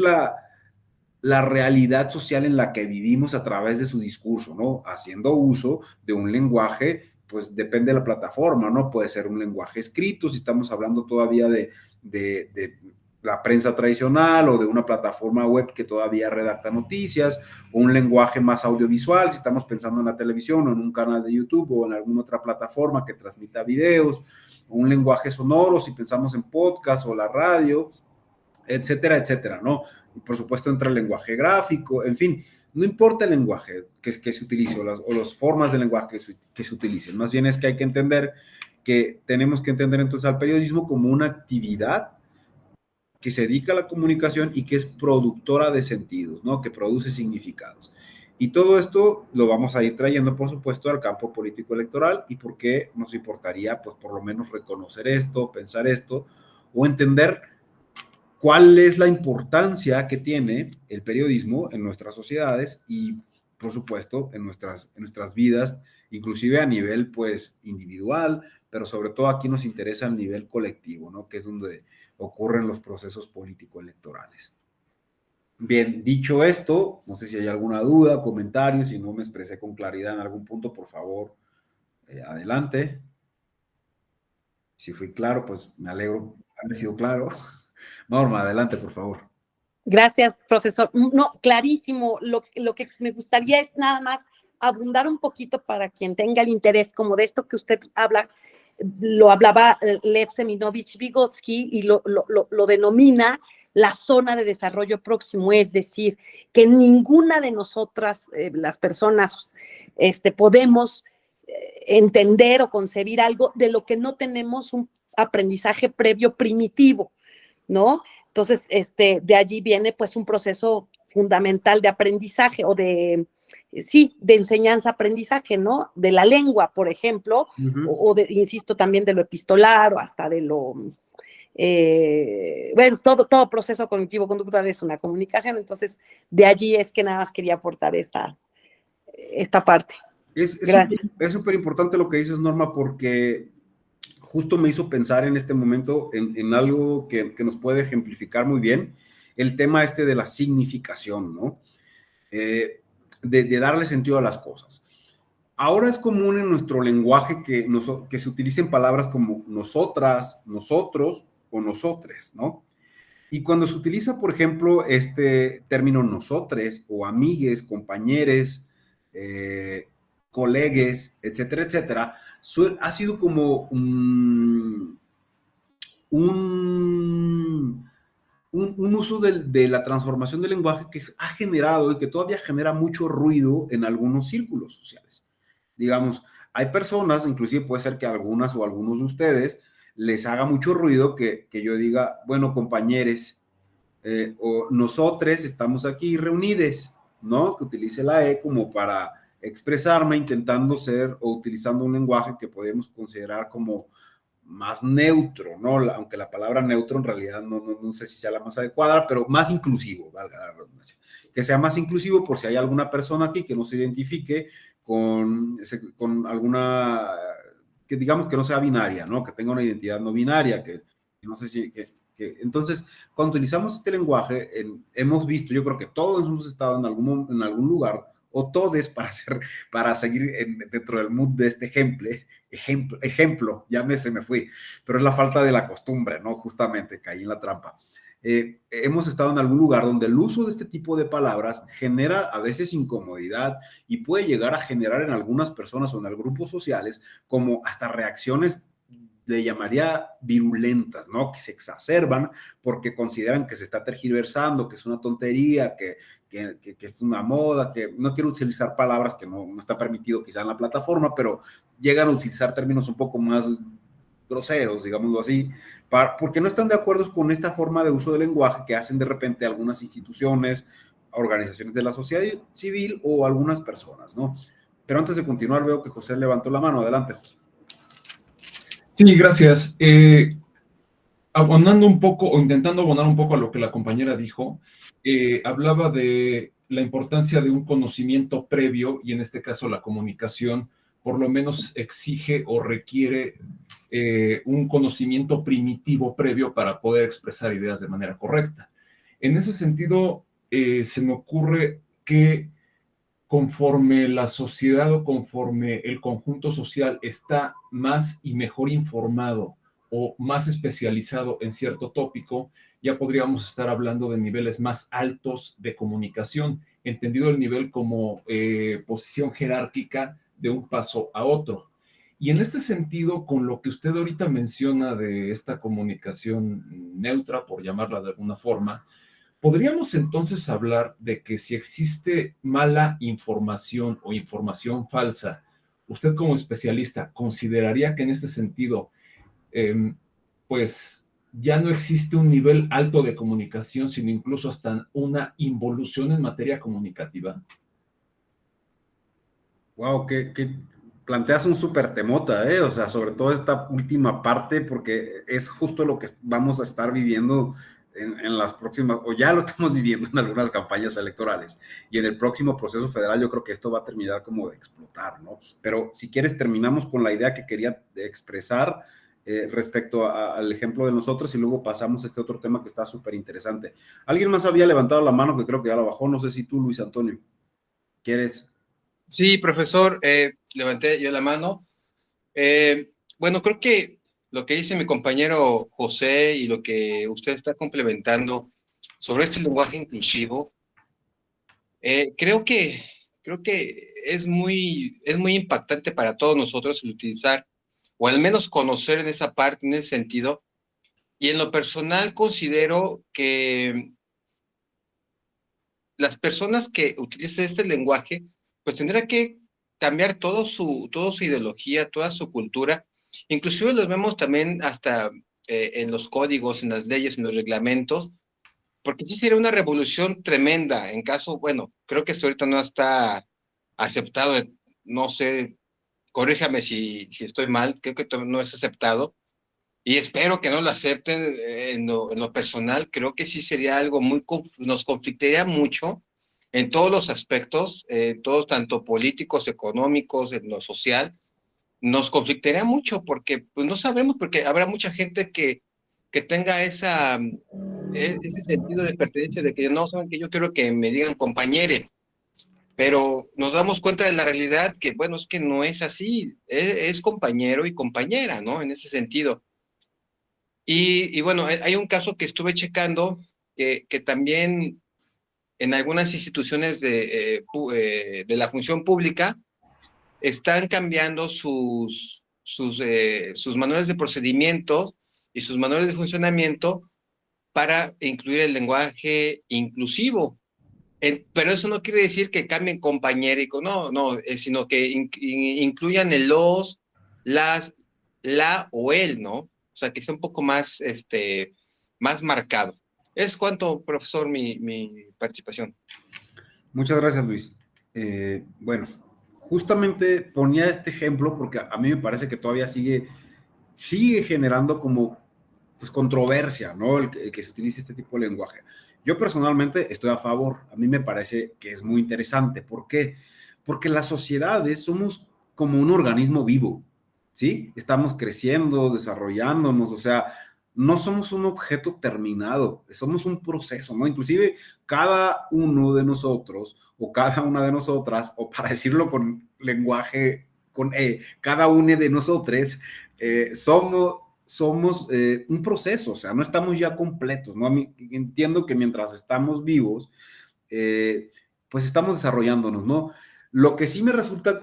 la realidad social en la que vivimos a través de su discurso, ¿no? Haciendo uso de un lenguaje, pues depende de la plataforma, ¿no? Puede ser un lenguaje escrito, si estamos hablando todavía de la prensa tradicional o de una plataforma web que todavía redacta noticias, o un lenguaje más audiovisual, si estamos pensando en la televisión o en un canal de YouTube o en alguna otra plataforma que transmita videos, o un lenguaje sonoro, si pensamos en podcast o la radio, etcétera, etcétera, ¿no? Y por supuesto entra el lenguaje gráfico, en fin, no importa el lenguaje que se utilice o las formas de lenguaje que se utilicen, más bien es que hay que entender que tenemos que entender entonces al periodismo como una actividad que se dedica a la comunicación y que es productora de sentidos, ¿no? Que produce significados. Y todo esto lo vamos a ir trayendo, por supuesto, al campo político electoral. ¿Y por qué nos importaría, pues, por lo menos reconocer esto, pensar esto, o entender cuál es la importancia que tiene el periodismo en nuestras sociedades y, por supuesto, en nuestras vidas, inclusive a nivel, pues, individual, pero sobre todo aquí nos interesa a nivel colectivo, ¿no? Que es donde ocurren los procesos político-electorales. Bien, dicho esto, no sé si hay alguna duda, comentario, si no me expresé con claridad en algún punto, por favor, adelante. Si fui claro, pues me alegro haber sido claro. Norma, adelante, por favor. Gracias, profesor. No, clarísimo. Lo que me gustaría es nada más abundar un poquito para quien tenga el interés, como de esto que usted habla, lo hablaba Lev Seminovich Vygotsky y lo denomina la zona de desarrollo próximo, es decir, que ninguna de nosotras, las personas, podemos entender o concebir algo de lo que no tenemos un aprendizaje previo primitivo, ¿no? Entonces, de allí viene pues un proceso fundamental de aprendizaje o de enseñanza-aprendizaje, ¿no? De la lengua, por ejemplo, insisto, también de lo epistolar o hasta de lo, bueno, todo proceso cognitivo-conductual es una comunicación, entonces de allí es que nada más quería aportar esta parte. Gracias. Es súper importante lo que dices, Norma, porque justo me hizo pensar en este momento en algo que nos puede ejemplificar muy bien el tema de la significación, ¿no? De darle sentido a las cosas. Ahora es común en nuestro lenguaje que se utilicen palabras como nosotras, nosotros o nosotres, ¿no? Y cuando se utiliza, por ejemplo, este término nosotres o amigues, compañeres, colegues, etcétera, etcétera, ha sido como un uso de la transformación del lenguaje que ha generado y que todavía genera mucho ruido en algunos círculos sociales. Digamos, hay personas, inclusive puede ser que algunas o algunos de ustedes les haga mucho ruido que yo diga, bueno, compañeros, o nosotros estamos aquí reunides, ¿no? Que utilice la E como para expresarme intentando ser o utilizando un lenguaje que podemos considerar como más neutro, ¿no? Aunque la palabra neutro en realidad no sé si sea la más adecuada, pero más inclusivo, valga la redundancia. Que sea más inclusivo por si hay alguna persona aquí que no se identifique con alguna, que digamos que no sea binaria, ¿no? Que tenga una identidad no binaria, que no sé si... entonces, cuando utilizamos este lenguaje, hemos visto, yo creo que todos hemos estado en algún lugar, o todes para seguir dentro del mood de este ejemplo, ya se me fui, pero es la falta de la costumbre, ¿no? Justamente caí en la trampa. Hemos estado en algún lugar donde el uso de este tipo de palabras genera a veces incomodidad y puede llegar a generar en algunas personas o en algunos grupos sociales como hasta reacciones, le llamaría virulentas, ¿no? Que se exacerban porque consideran que se está tergiversando, que es una tontería, que es una moda, que no quiero utilizar palabras que no está permitido quizá en la plataforma, pero llegan a utilizar términos un poco más groseros, digámoslo así, porque no están de acuerdo con esta forma de uso del lenguaje que hacen de repente algunas instituciones organizaciones de la sociedad civil o algunas personas, ¿no? Pero antes de continuar, veo que José levantó la mano. Adelante, José. Sí, gracias. Abonando un poco o intentando abonar un poco a lo que la compañera dijo, hablaba de la importancia de un conocimiento previo, y en este caso la comunicación por lo menos exige o requiere un conocimiento primitivo previo para poder expresar ideas de manera correcta. En ese sentido, se me ocurre que conforme la sociedad o conforme el conjunto social está más y mejor informado o más especializado en cierto tópico, ya podríamos estar hablando de niveles más altos de comunicación, entendido el nivel como posición jerárquica de un paso a otro. Y en este sentido, con lo que usted ahorita menciona de esta comunicación neutra, por llamarla de alguna forma, ¿podríamos entonces hablar de que si existe mala información o información falsa, usted como especialista consideraría que en este sentido, pues ya no existe un nivel alto de comunicación, sino incluso hasta una involución en materia comunicativa? Wow, que planteas un súper temota, ¿eh? O sea, sobre todo esta última parte, porque es justo lo que vamos a estar viviendo en las próximas, o ya lo estamos viviendo en algunas campañas electorales, y en el próximo proceso federal yo creo que esto va a terminar como de explotar, ¿no? Pero si quieres terminamos con la idea que quería expresar respecto al ejemplo de nosotros, y luego pasamos a este otro tema que está súper interesante. Alguien más había levantado la mano, que creo que ya la bajó, no sé si tú, Luis Antonio, ¿quieres? Sí, profesor, levanté yo la mano. Bueno, creo que lo que dice mi compañero José y lo que usted está complementando sobre este lenguaje inclusivo, creo que es muy impactante para todos nosotros el utilizar, o al menos conocer en esa parte, en ese sentido. Y en lo personal considero que las personas que utilizan este lenguaje, pues tendrán que cambiar toda su ideología, toda su cultura. Inclusive los vemos también hasta en los códigos, en las leyes, en los reglamentos, porque sí sería una revolución tremenda en caso, bueno, creo que esto ahorita no está aceptado, no sé, corríjame si estoy mal, creo que no es aceptado, y espero que no lo acepten en lo personal. Creo que sí sería algo nos conflictaría mucho en todos los aspectos, todos tanto políticos, económicos, en lo social, nos conflictaría mucho porque pues no sabemos, porque habrá mucha gente que tenga ese sentido de pertenencia, de que no saben que yo quiero que me digan compañere, pero nos damos cuenta de la realidad que, bueno, es que no es así, es compañero y compañera, ¿no? En ese sentido. Y bueno, hay un caso que estuve checando que también en algunas instituciones de la función pública están cambiando sus manuales de procedimientos y sus manuales de funcionamiento para incluir el lenguaje inclusivo. Pero eso no quiere decir que cambien compañérico, no, sino que incluyan el los, las, la o el, ¿no? O sea, que sea un poco más, más marcado. Es cuanto, profesor, mi participación. Muchas gracias, Luis. Bueno, justamente ponía este ejemplo porque a mí me parece que todavía sigue generando como pues, controversia, ¿no? El que se utilice este tipo de lenguaje. Yo personalmente estoy a favor. A mí me parece que es muy interesante. ¿Por qué? Porque las sociedades somos como un organismo vivo, ¿sí? Estamos creciendo, desarrollándonos, o sea, no somos un objeto terminado, somos un proceso, ¿no? Inclusive cada uno de nosotros o cada una de nosotras, o para decirlo con lenguaje, con cada uno de nosotros, somos un proceso, o sea, no estamos ya completos, ¿no? Entiendo que mientras estamos vivos, pues estamos desarrollándonos, ¿no? Lo que sí me resulta,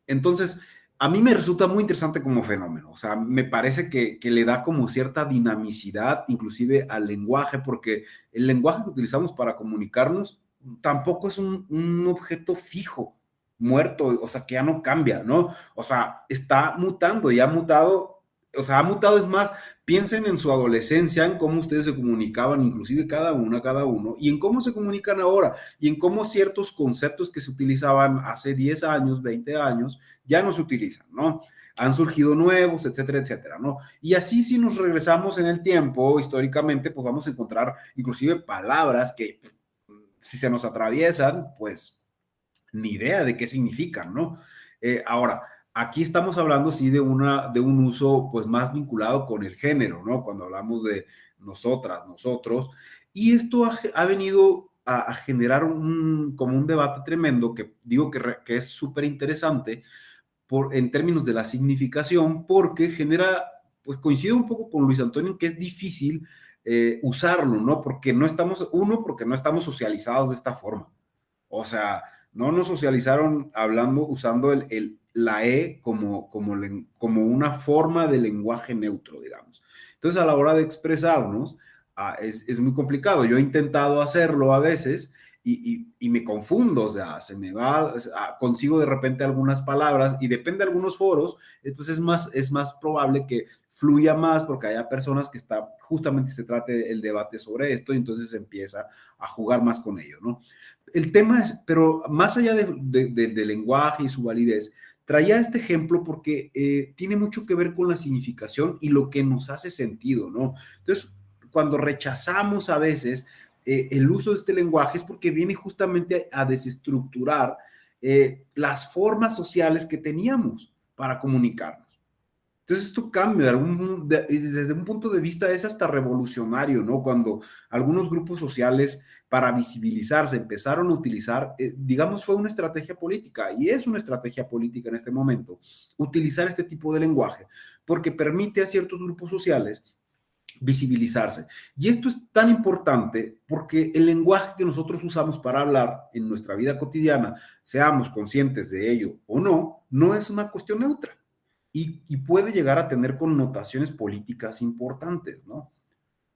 entonces, a mí me resulta muy interesante como fenómeno, o sea, me parece que le da como cierta dinamicidad, inclusive al lenguaje, porque el lenguaje que utilizamos para comunicarnos tampoco es un objeto fijo, muerto, o sea, que ya no cambia, ¿no? O sea, está mutando y ha mutado o sea, ha mutado. Es más, piensen en su adolescencia, en cómo ustedes se comunicaban, inclusive cada uno, y en cómo se comunican ahora, y en cómo ciertos conceptos que se utilizaban hace 10 años, 20 años, ya no se utilizan, ¿no? Han surgido nuevos, etcétera, etcétera, ¿no? Y así, si nos regresamos en el tiempo, históricamente, pues vamos a encontrar inclusive palabras que, si se nos atraviesan, pues ni idea de qué significan, ¿no? Ahora, aquí estamos hablando, sí, de un uso, pues, más vinculado con el género, ¿no? Cuando hablamos de nosotras, nosotros, y esto ha venido a generar como un debate tremendo, que digo que es súper interesante, en términos de la significación, porque genera, pues coincido un poco con Luis Antonio, que es difícil usarlo, ¿no? Porque no estamos socializados de esta forma. O sea, no nos socializaron usando la E como una forma de lenguaje neutro, digamos. Entonces, a la hora de expresarnos, es muy complicado. Yo he intentado hacerlo a veces y me confundo, o sea, se me va, consigo de repente algunas palabras y depende de algunos foros, pues es más probable que fluya más porque haya personas que justamente se trate el debate sobre esto y entonces se empieza a jugar más con ello, ¿no? El tema es, pero más allá del lenguaje y su validez, traía este ejemplo porque tiene mucho que ver con la significación y lo que nos hace sentido, ¿no? Entonces, cuando rechazamos a veces el uso de este lenguaje es porque viene justamente a desestructurar las formas sociales que teníamos para comunicarnos. Entonces esto cambia, desde un punto de vista es hasta revolucionario, ¿no? Cuando algunos grupos sociales para visibilizarse empezaron a utilizar, digamos, fue una estrategia política y es una estrategia política en este momento, utilizar este tipo de lenguaje, porque permite a ciertos grupos sociales visibilizarse. Y esto es tan importante porque el lenguaje que nosotros usamos para hablar en nuestra vida cotidiana, seamos conscientes de ello o no, no es una cuestión neutra y puede llegar a tener connotaciones políticas importantes, ¿no?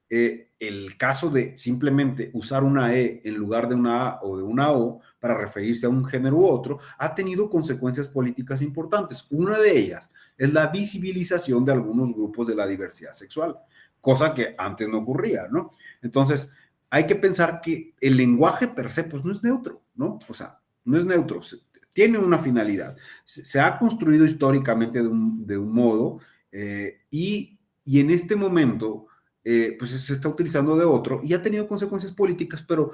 El caso de simplemente usar una E en lugar de una A o de una O para referirse a un género u otro ha tenido consecuencias políticas importantes. Una de ellas es la visibilización de algunos grupos de la diversidad sexual, cosa que antes no ocurría, ¿no? Entonces, hay que pensar que el lenguaje per se, pues no es neutro, ¿no? O sea, no es neutro, tiene una finalidad. Se ha construido históricamente de un modo y en este momento pues se está utilizando de otro y ha tenido consecuencias políticas, pero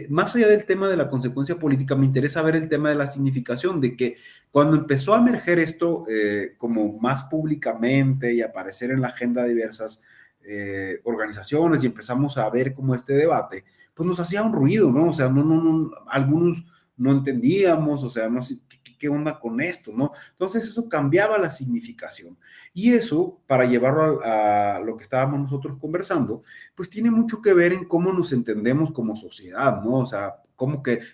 más allá del tema de la consecuencia política, me interesa ver el tema de la significación, de que cuando empezó a emerger esto como más públicamente y aparecer en la agenda de diversas organizaciones y empezamos a ver como este debate, pues nos hacía un ruido, ¿no? O sea, algunos no entendíamos, o sea, no sé, ¿qué onda con esto, no? Entonces eso cambiaba la significación. Y eso, para llevarlo a lo que estábamos nosotros conversando, pues tiene mucho que ver en cómo nos entendemos como sociedad, ¿no? O sea,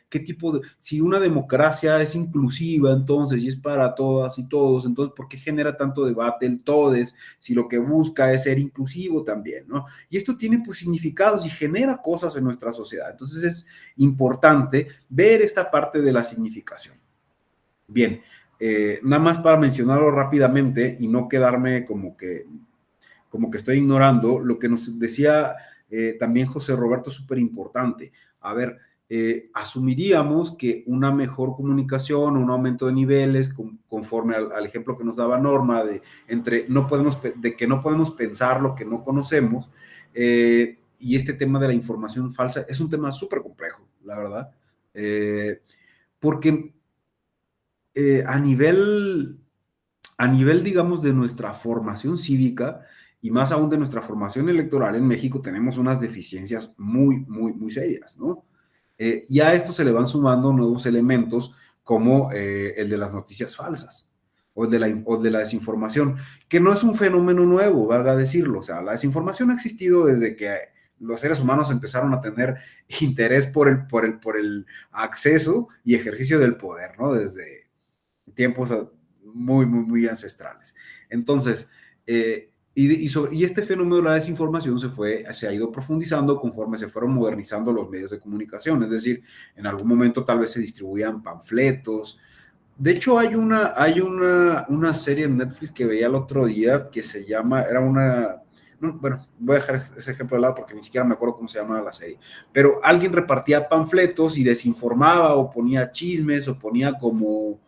qué tipo de, si una democracia es inclusiva, entonces, y es para todas y todos, entonces, ¿por qué genera tanto debate el todes? Si lo que busca es ser inclusivo también, ¿no? Y esto tiene pues significados y genera cosas en nuestra sociedad. Entonces es importante ver esta parte de la significación. Bien, nada más para mencionarlo rápidamente y no quedarme como que estoy ignorando lo que nos decía también José Roberto, súper importante. A ver, asumiríamos que una mejor comunicación, un aumento de niveles, conforme al ejemplo que nos daba Norma, de que no podemos pensar lo que no conocemos, y este tema de la información falsa es un tema súper complejo, la verdad, porque a nivel, digamos, de nuestra formación cívica, y más aún de nuestra formación electoral en México, tenemos unas deficiencias muy, muy, muy serias, ¿no? Y a esto se le van sumando nuevos elementos como el de las noticias falsas o el de la desinformación, que no es un fenómeno nuevo, valga decirlo. O sea, la desinformación ha existido desde que los seres humanos empezaron a tener interés por el acceso y ejercicio del poder, ¿no? Desde tiempos muy, muy, muy ancestrales. Entonces, y este fenómeno de la desinformación se ha ido profundizando conforme se fueron modernizando los medios de comunicación. Es decir, en algún momento tal vez se distribuían panfletos, De hecho, hay una serie en Netflix que veía el otro día que se llama, bueno, voy a dejar ese ejemplo de lado porque ni siquiera me acuerdo cómo se llama la serie, pero alguien repartía panfletos y desinformaba o ponía chismes o ponía como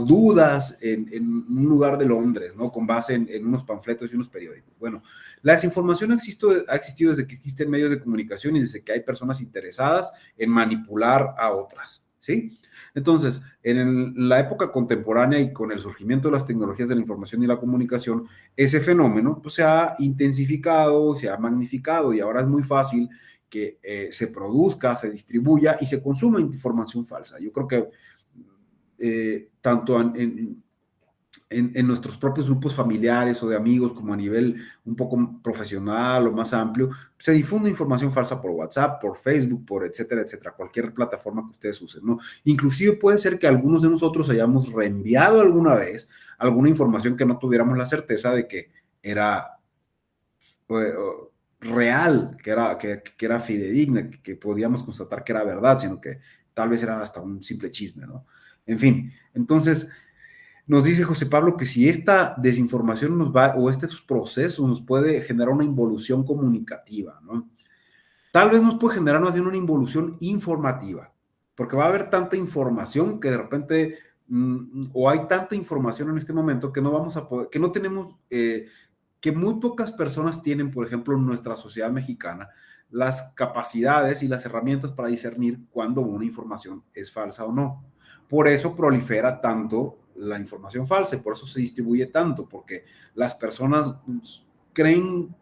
dudas en un lugar de Londres, ¿no? Con base en unos panfletos y unos periódicos. Bueno, la desinformación ha existido desde que existen medios de comunicación y desde que hay personas interesadas en manipular a otras, ¿sí? Entonces, en la época contemporánea y con el surgimiento de las tecnologías de la información y la comunicación, ese fenómeno pues, se ha intensificado, se ha magnificado y ahora es muy fácil que se produzca, se distribuya y se consuma información falsa. Yo creo que tanto en nuestros propios grupos familiares o de amigos, como a nivel un poco profesional o más amplio, se difunde información falsa por WhatsApp, por Facebook, por etcétera, etcétera, cualquier plataforma que ustedes usen, ¿no? Inclusive puede ser que algunos de nosotros hayamos reenviado alguna vez alguna información que no tuviéramos la certeza de que era real, que era fidedigna, que podíamos constatar que era verdad, sino que tal vez era hasta un simple chisme, ¿no? En fin, entonces nos dice José Pablo que si esta desinformación o estos procesos nos puede generar una involución comunicativa, ¿no? Tal vez nos puede generar más bien una involución informativa, porque va a haber tanta información que de repente, o hay tanta información en este momento que no vamos a poder, que no tenemos, que muy pocas personas tienen, por ejemplo, en nuestra sociedad mexicana, las capacidades y las herramientas para discernir cuándo una información es falsa o no. Por eso prolifera tanto la información falsa y por eso se distribuye tanto, porque las personas creen,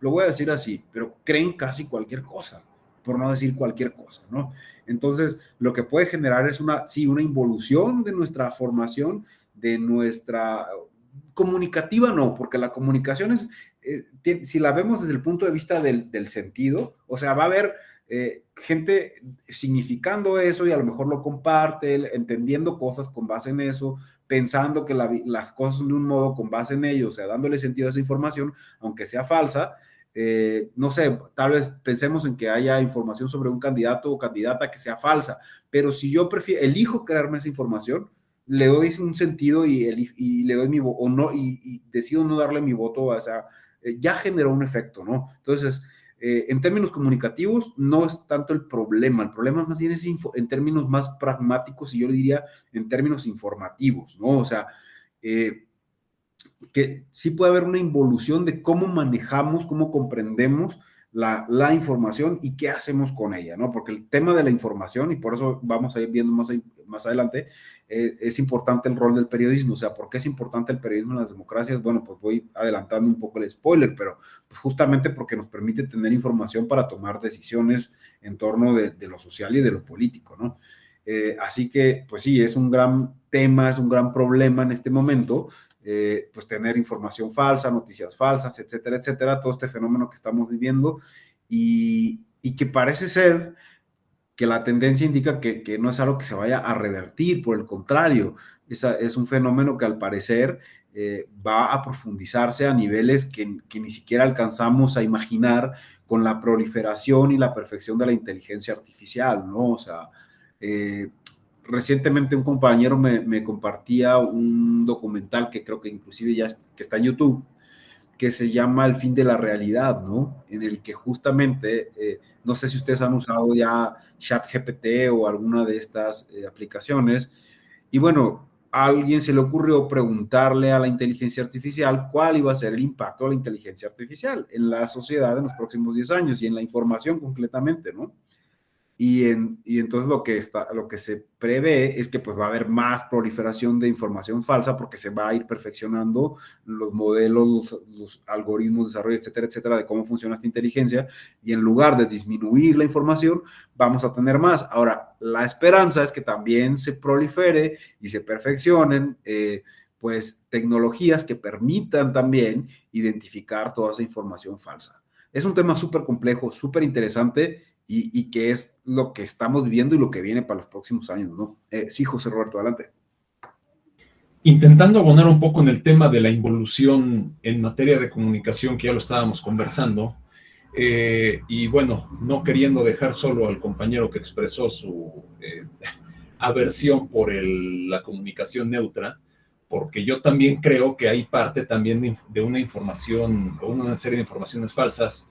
lo voy a decir así, pero creen casi cualquier cosa, por no decir cualquier cosa, ¿no? Entonces, lo que puede generar es una involución de nuestra formación, de nuestra comunicativa, no, porque la comunicación es, si la vemos desde el punto de vista del sentido, o sea, va a haber gente significando eso y a lo mejor lo comparte, entendiendo cosas con base en eso, pensando que las cosas son de un modo con base en ello, o sea, dándole sentido a esa información, aunque sea falsa. No sé, tal vez pensemos en que haya información sobre un candidato o candidata que sea falsa, pero si yo elijo crearme esa información, le doy un sentido y le doy mi voto, o no, y decido no darle mi voto, o sea, ya generó un efecto, ¿no? Entonces, en términos comunicativos, no es tanto el problema más bien es en términos más pragmáticos y yo le diría en términos informativos, ¿no? O sea, que sí puede haber una involución de cómo manejamos, cómo comprendemos la información y qué hacemos con ella, ¿no? Porque el tema de la información, y por eso vamos a ir viendo más adelante, es importante el rol del periodismo. O sea, ¿por qué es importante el periodismo en las democracias? Bueno, pues voy adelantando un poco el spoiler, pero pues justamente porque nos permite tener información para tomar decisiones en torno de lo social y de lo político, ¿no? Así que, pues sí, es un gran tema, es un gran problema en este momento, pues tener información falsa, noticias falsas, etcétera, etcétera, todo este fenómeno que estamos viviendo y que parece ser que la tendencia indica que no es algo que se vaya a revertir, por el contrario, es un fenómeno que al parecer va a profundizarse a niveles que ni siquiera alcanzamos a imaginar con la proliferación y la perfección de la inteligencia artificial, ¿no? O sea, recientemente un compañero me compartía un documental que creo que inclusive que está en YouTube, que se llama El fin de la realidad, ¿no? En el que justamente, no sé si ustedes han usado ya ChatGPT o alguna de estas aplicaciones, y bueno, a alguien se le ocurrió preguntarle a la inteligencia artificial cuál iba a ser el impacto de la inteligencia artificial en la sociedad en los próximos 10 años y en la información concretamente, ¿no? Y entonces lo que se prevé es que pues va a haber más proliferación de información falsa porque se va a ir perfeccionando los modelos, los algoritmos de desarrollo, etcétera, etcétera, de cómo funciona esta inteligencia, y en lugar de disminuir la información, vamos a tener más. Ahora, la esperanza es que también se prolifere y se perfeccionen pues tecnologías que permitan también identificar toda esa información falsa. Es un tema súper complejo, súper interesante, y que es lo que estamos viviendo y lo que viene para los próximos años, ¿no? Sí, José Roberto, adelante. Intentando abonar un poco en el tema de la involución en materia de comunicación, que ya lo estábamos conversando, y bueno, no queriendo dejar solo al compañero que expresó aversión por la comunicación neutra, porque yo también creo que hay parte también de una información o una serie de informaciones falsas.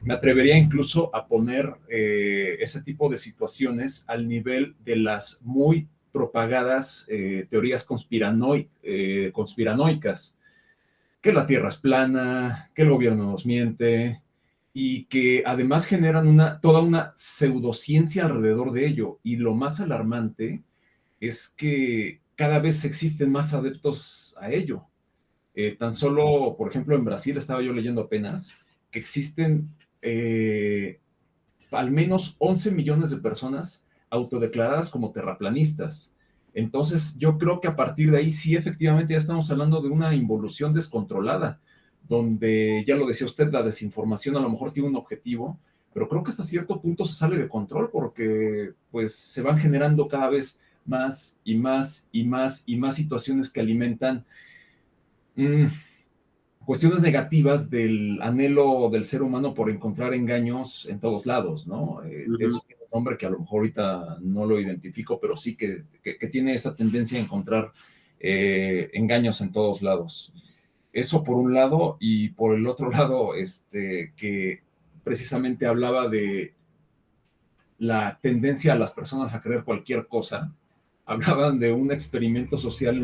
Me atrevería incluso a poner ese tipo de situaciones al nivel de las muy propagadas teorías conspiranoicas, que la Tierra es plana, que el gobierno nos miente, y que además generan toda una pseudociencia alrededor de ello. Y lo más alarmante es que cada vez existen más adeptos a ello. Tan solo, por ejemplo, en Brasil, estaba yo leyendo apenas, que existen al menos 11 millones de personas autodeclaradas como terraplanistas. Entonces, yo creo que a partir de ahí sí, efectivamente, ya estamos hablando de una involución descontrolada, donde, ya lo decía usted, la desinformación a lo mejor tiene un objetivo, pero creo que hasta cierto punto se sale de control porque pues se van generando cada vez más y más y más y más situaciones que alimentan cuestiones negativas del anhelo del ser humano por encontrar engaños en todos lados, ¿no? Eso tiene un nombre que a lo mejor ahorita no lo identifico, pero sí que tiene esa tendencia a encontrar engaños en todos lados. Eso por un lado, y por el otro lado, que precisamente hablaba de la tendencia a las personas a creer cualquier cosa. Hablaban de un experimento social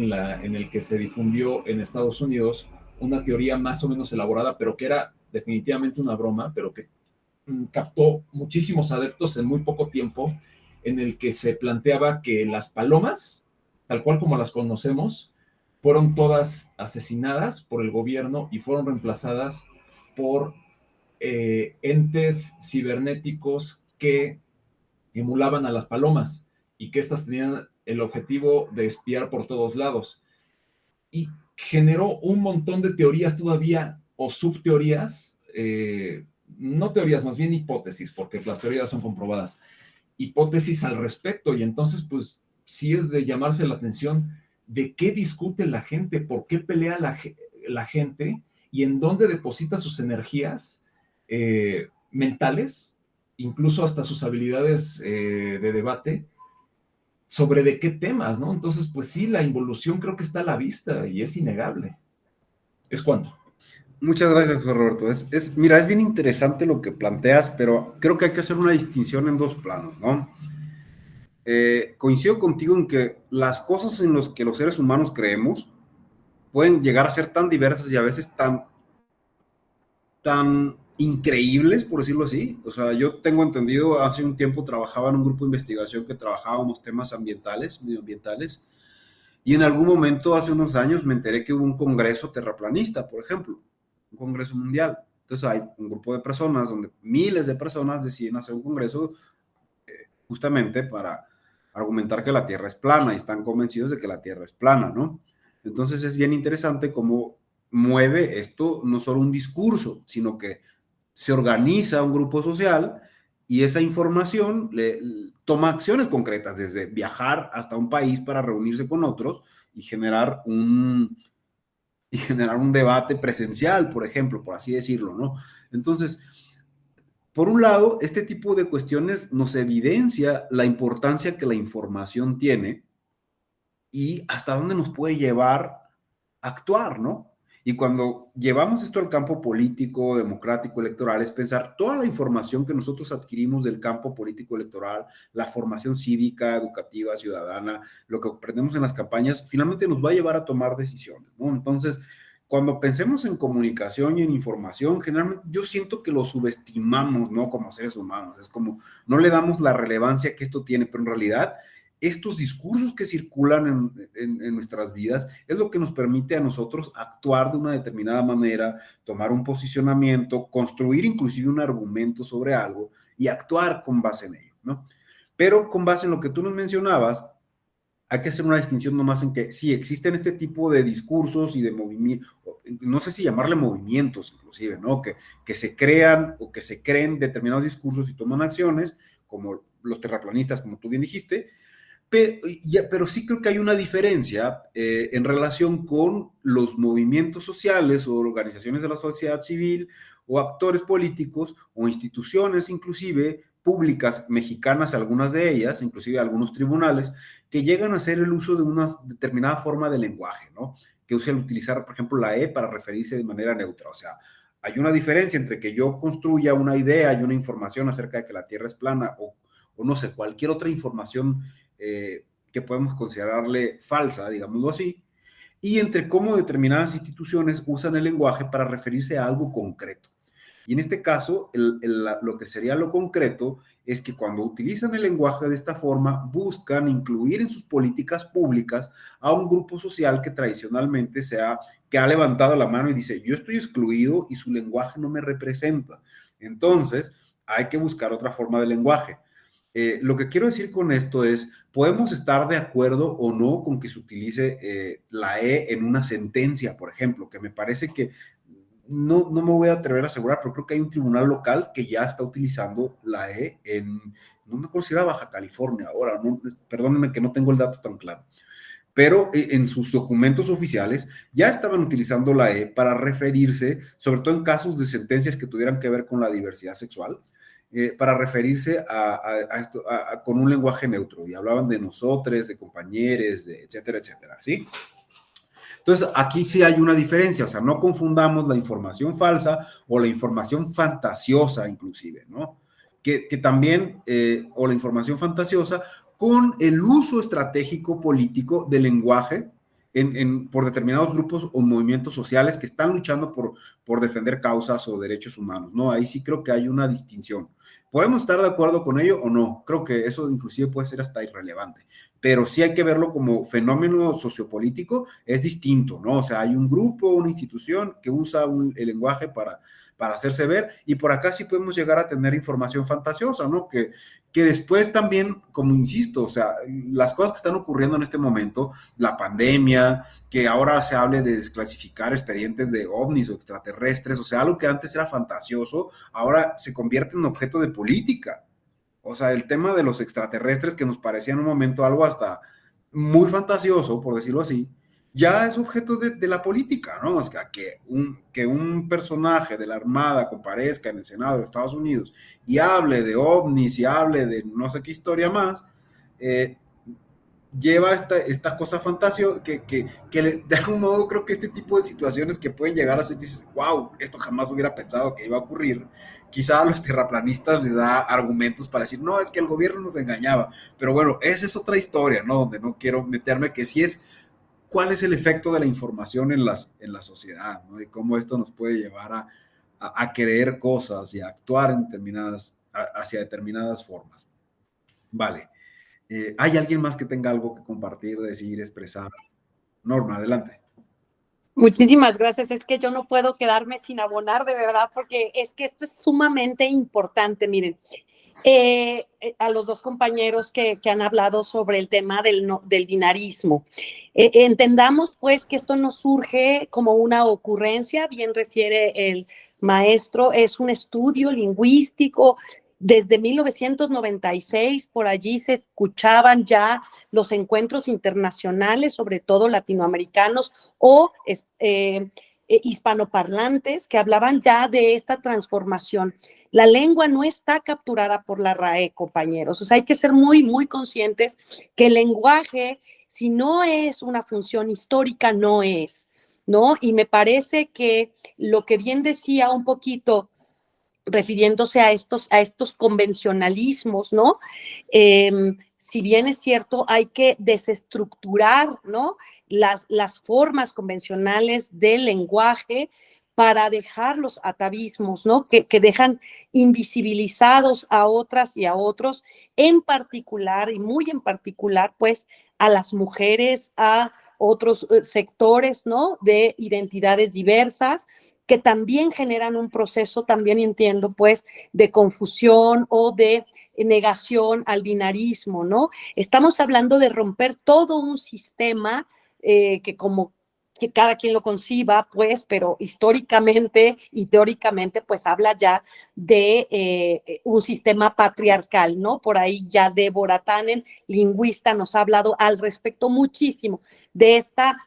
en el que se difundió en Estados Unidos una teoría más o menos elaborada, pero que era definitivamente una broma, pero que captó muchísimos adeptos en muy poco tiempo, en el que se planteaba que las palomas, tal cual como las conocemos, fueron todas asesinadas por el gobierno y fueron reemplazadas por entes cibernéticos que emulaban a las palomas y que éstas tenían el objetivo de espiar por todos lados. Y generó un montón de teorías todavía, o subteorías, no teorías, más bien hipótesis, porque las teorías son comprobadas, hipótesis al respecto. Y entonces, pues, sí es de llamarse la atención de qué discute la gente, por qué pelea la gente y en dónde deposita sus energías mentales, incluso hasta sus habilidades de debate, sobre de qué temas, ¿no? Entonces, pues sí, la involución creo que está a la vista y es innegable. ¿Es cuánto? Muchas gracias, José Roberto. Mira, es bien interesante lo que planteas, pero creo que hay que hacer una distinción en dos planos, ¿no? Coincido contigo en que las cosas en las que los seres humanos creemos pueden llegar a ser tan diversas y a veces tan increíbles, por decirlo así. O sea, yo tengo entendido, hace un tiempo trabajaba en un grupo de investigación que trabajábamos temas ambientales, medioambientales, y en algún momento, hace unos años, me enteré que hubo un congreso terraplanista, por ejemplo, un congreso mundial. Entonces hay un grupo de personas donde miles de personas deciden hacer un congreso justamente para argumentar que la Tierra es plana y están convencidos de que la Tierra es plana, ¿no? Entonces es bien interesante cómo mueve esto no solo un discurso, sino que se organiza un grupo social y esa información toma acciones concretas, desde viajar hasta un país para reunirse con otros y generar un debate presencial, por ejemplo, por así decirlo, ¿no? Entonces, por un lado, este tipo de cuestiones nos evidencia la importancia que la información tiene y hasta dónde nos puede llevar a actuar, ¿no? Y cuando llevamos esto al campo político, democrático, electoral, es pensar toda la información que nosotros adquirimos del campo político electoral, la formación cívica, educativa, ciudadana, lo que aprendemos en las campañas, finalmente nos va a llevar a tomar decisiones, ¿no? Entonces, cuando pensemos en comunicación y en información, generalmente yo siento que lo subestimamos, ¿no? Como seres humanos, es como no le damos la relevancia que esto tiene, pero en realidad estos discursos que circulan en nuestras vidas es lo que nos permite a nosotros actuar de una determinada manera, tomar un posicionamiento, construir inclusive un argumento sobre algo y actuar con base en ello, ¿no? Pero con base en lo que tú nos mencionabas, hay que hacer una distinción nomás en que sí existen este tipo de discursos y de movimientos, no sé si llamarle movimientos inclusive, ¿no? Que se crean o que se creen determinados discursos y toman acciones, como los terraplanistas, como tú bien dijiste, pero sí creo que hay una diferencia en relación con los movimientos sociales o organizaciones de la sociedad civil o actores políticos o instituciones inclusive públicas mexicanas, algunas de ellas, inclusive algunos tribunales, que llegan a hacer el uso de una determinada forma de lenguaje, ¿no? Que usan utilizar, por ejemplo, la E para referirse de manera neutra. O sea, hay una diferencia entre que yo construya una idea y una información acerca de que la Tierra es plana o no sé, cualquier otra información que podemos considerarle falsa, digámoslo así, y entre cómo determinadas instituciones usan el lenguaje para referirse a algo concreto. Y en este caso, lo que sería lo concreto es que cuando utilizan el lenguaje de esta forma, buscan incluir en sus políticas públicas a un grupo social que tradicionalmente que ha levantado la mano y dice, yo estoy excluido y su lenguaje no me representa. Entonces, hay que buscar otra forma de lenguaje. Lo que quiero decir con esto es, podemos estar de acuerdo o no con que se utilice la E en una sentencia, por ejemplo, que me parece que no me voy a atrever a asegurar, pero creo que hay un tribunal local que ya está utilizando la E no me acuerdo si era Baja California ahora, no, perdónenme que no tengo el dato tan claro, pero en sus documentos oficiales ya estaban utilizando la E para referirse, sobre todo en casos de sentencias que tuvieran que ver con la diversidad sexual, para referirse con un lenguaje neutro, y hablaban de nosotros, de compañeros, de etcétera, etcétera, ¿sí? Entonces, aquí sí hay una diferencia, o sea, no confundamos la información falsa o la información fantasiosa inclusive, ¿no? Que también, o la información fantasiosa, con el uso estratégico político del lenguaje por determinados grupos o movimientos sociales que están luchando por defender causas o derechos humanos, ¿no? Ahí sí creo que hay una distinción. ¿Podemos estar de acuerdo con ello o no? Creo que eso inclusive puede ser hasta irrelevante, pero sí hay que verlo como fenómeno sociopolítico, es distinto, ¿no? O sea, hay un grupo, una institución que usa el lenguaje para hacerse ver, y por acá sí podemos llegar a tener información fantasiosa, ¿no? Que después también, como insisto, o sea, las cosas que están ocurriendo en este momento, la pandemia, que ahora se hable de desclasificar expedientes de ovnis o extraterrestres, o sea, algo que antes era fantasioso, ahora se convierte en objeto de política. O sea, el tema de los extraterrestres, que nos parecía en un momento algo hasta muy fantasioso, por decirlo así, ya es objeto de la política, ¿no? O sea, que un personaje de la Armada comparezca en el Senado de Estados Unidos y hable de ovnis y hable de no sé qué historia más, lleva esta cosa fantasiosa que de algún modo creo que este tipo de situaciones que pueden llegar a ser, dices, wow, esto jamás hubiera pensado que iba a ocurrir. Quizá a los terraplanistas les da argumentos para decir, no, es que el gobierno nos engañaba, pero bueno, esa es otra historia, ¿no? Donde no quiero meterme, que sí es cuál es el efecto de la información en la sociedad, ¿no? Y cómo esto nos puede llevar a creer cosas y a actuar hacia determinadas formas. Vale. ¿Hay alguien más que tenga algo que compartir, decir, expresar? Norma, adelante. Muchísimas gracias. Es que yo no puedo quedarme sin abonar, de verdad, porque es que esto es sumamente importante. Miren, a los dos compañeros que han hablado sobre el tema del binarismo. Entendamos, pues, que esto no surge como una ocurrencia, bien refiere el maestro, es un estudio lingüístico. Desde 1996, por allí se escuchaban ya los encuentros internacionales, sobre todo latinoamericanos o hispanoparlantes, que hablaban ya de esta transformación. La lengua no está capturada por la RAE, compañeros. O sea, hay que ser muy, muy conscientes que el lenguaje, si no es una función histórica, no es, ¿no? Y me parece que lo que bien decía un poquito, refiriéndose a estos convencionalismos, ¿no? Si bien es cierto, hay que desestructurar, ¿no? Las formas convencionales del lenguaje para dejar los atavismos, ¿no? Que dejan invisibilizados a otras y a otros, en particular, y muy en particular, pues, a las mujeres, a otros sectores, ¿no? De identidades diversas, que también generan un proceso, también entiendo, pues, de confusión o de negación al binarismo, ¿no? Estamos hablando de romper todo un sistema que cada quien lo conciba, pues, pero históricamente y teóricamente, pues, habla ya de un sistema patriarcal, ¿no? Por ahí ya Débora Tannen, lingüista, nos ha hablado al respecto muchísimo de esta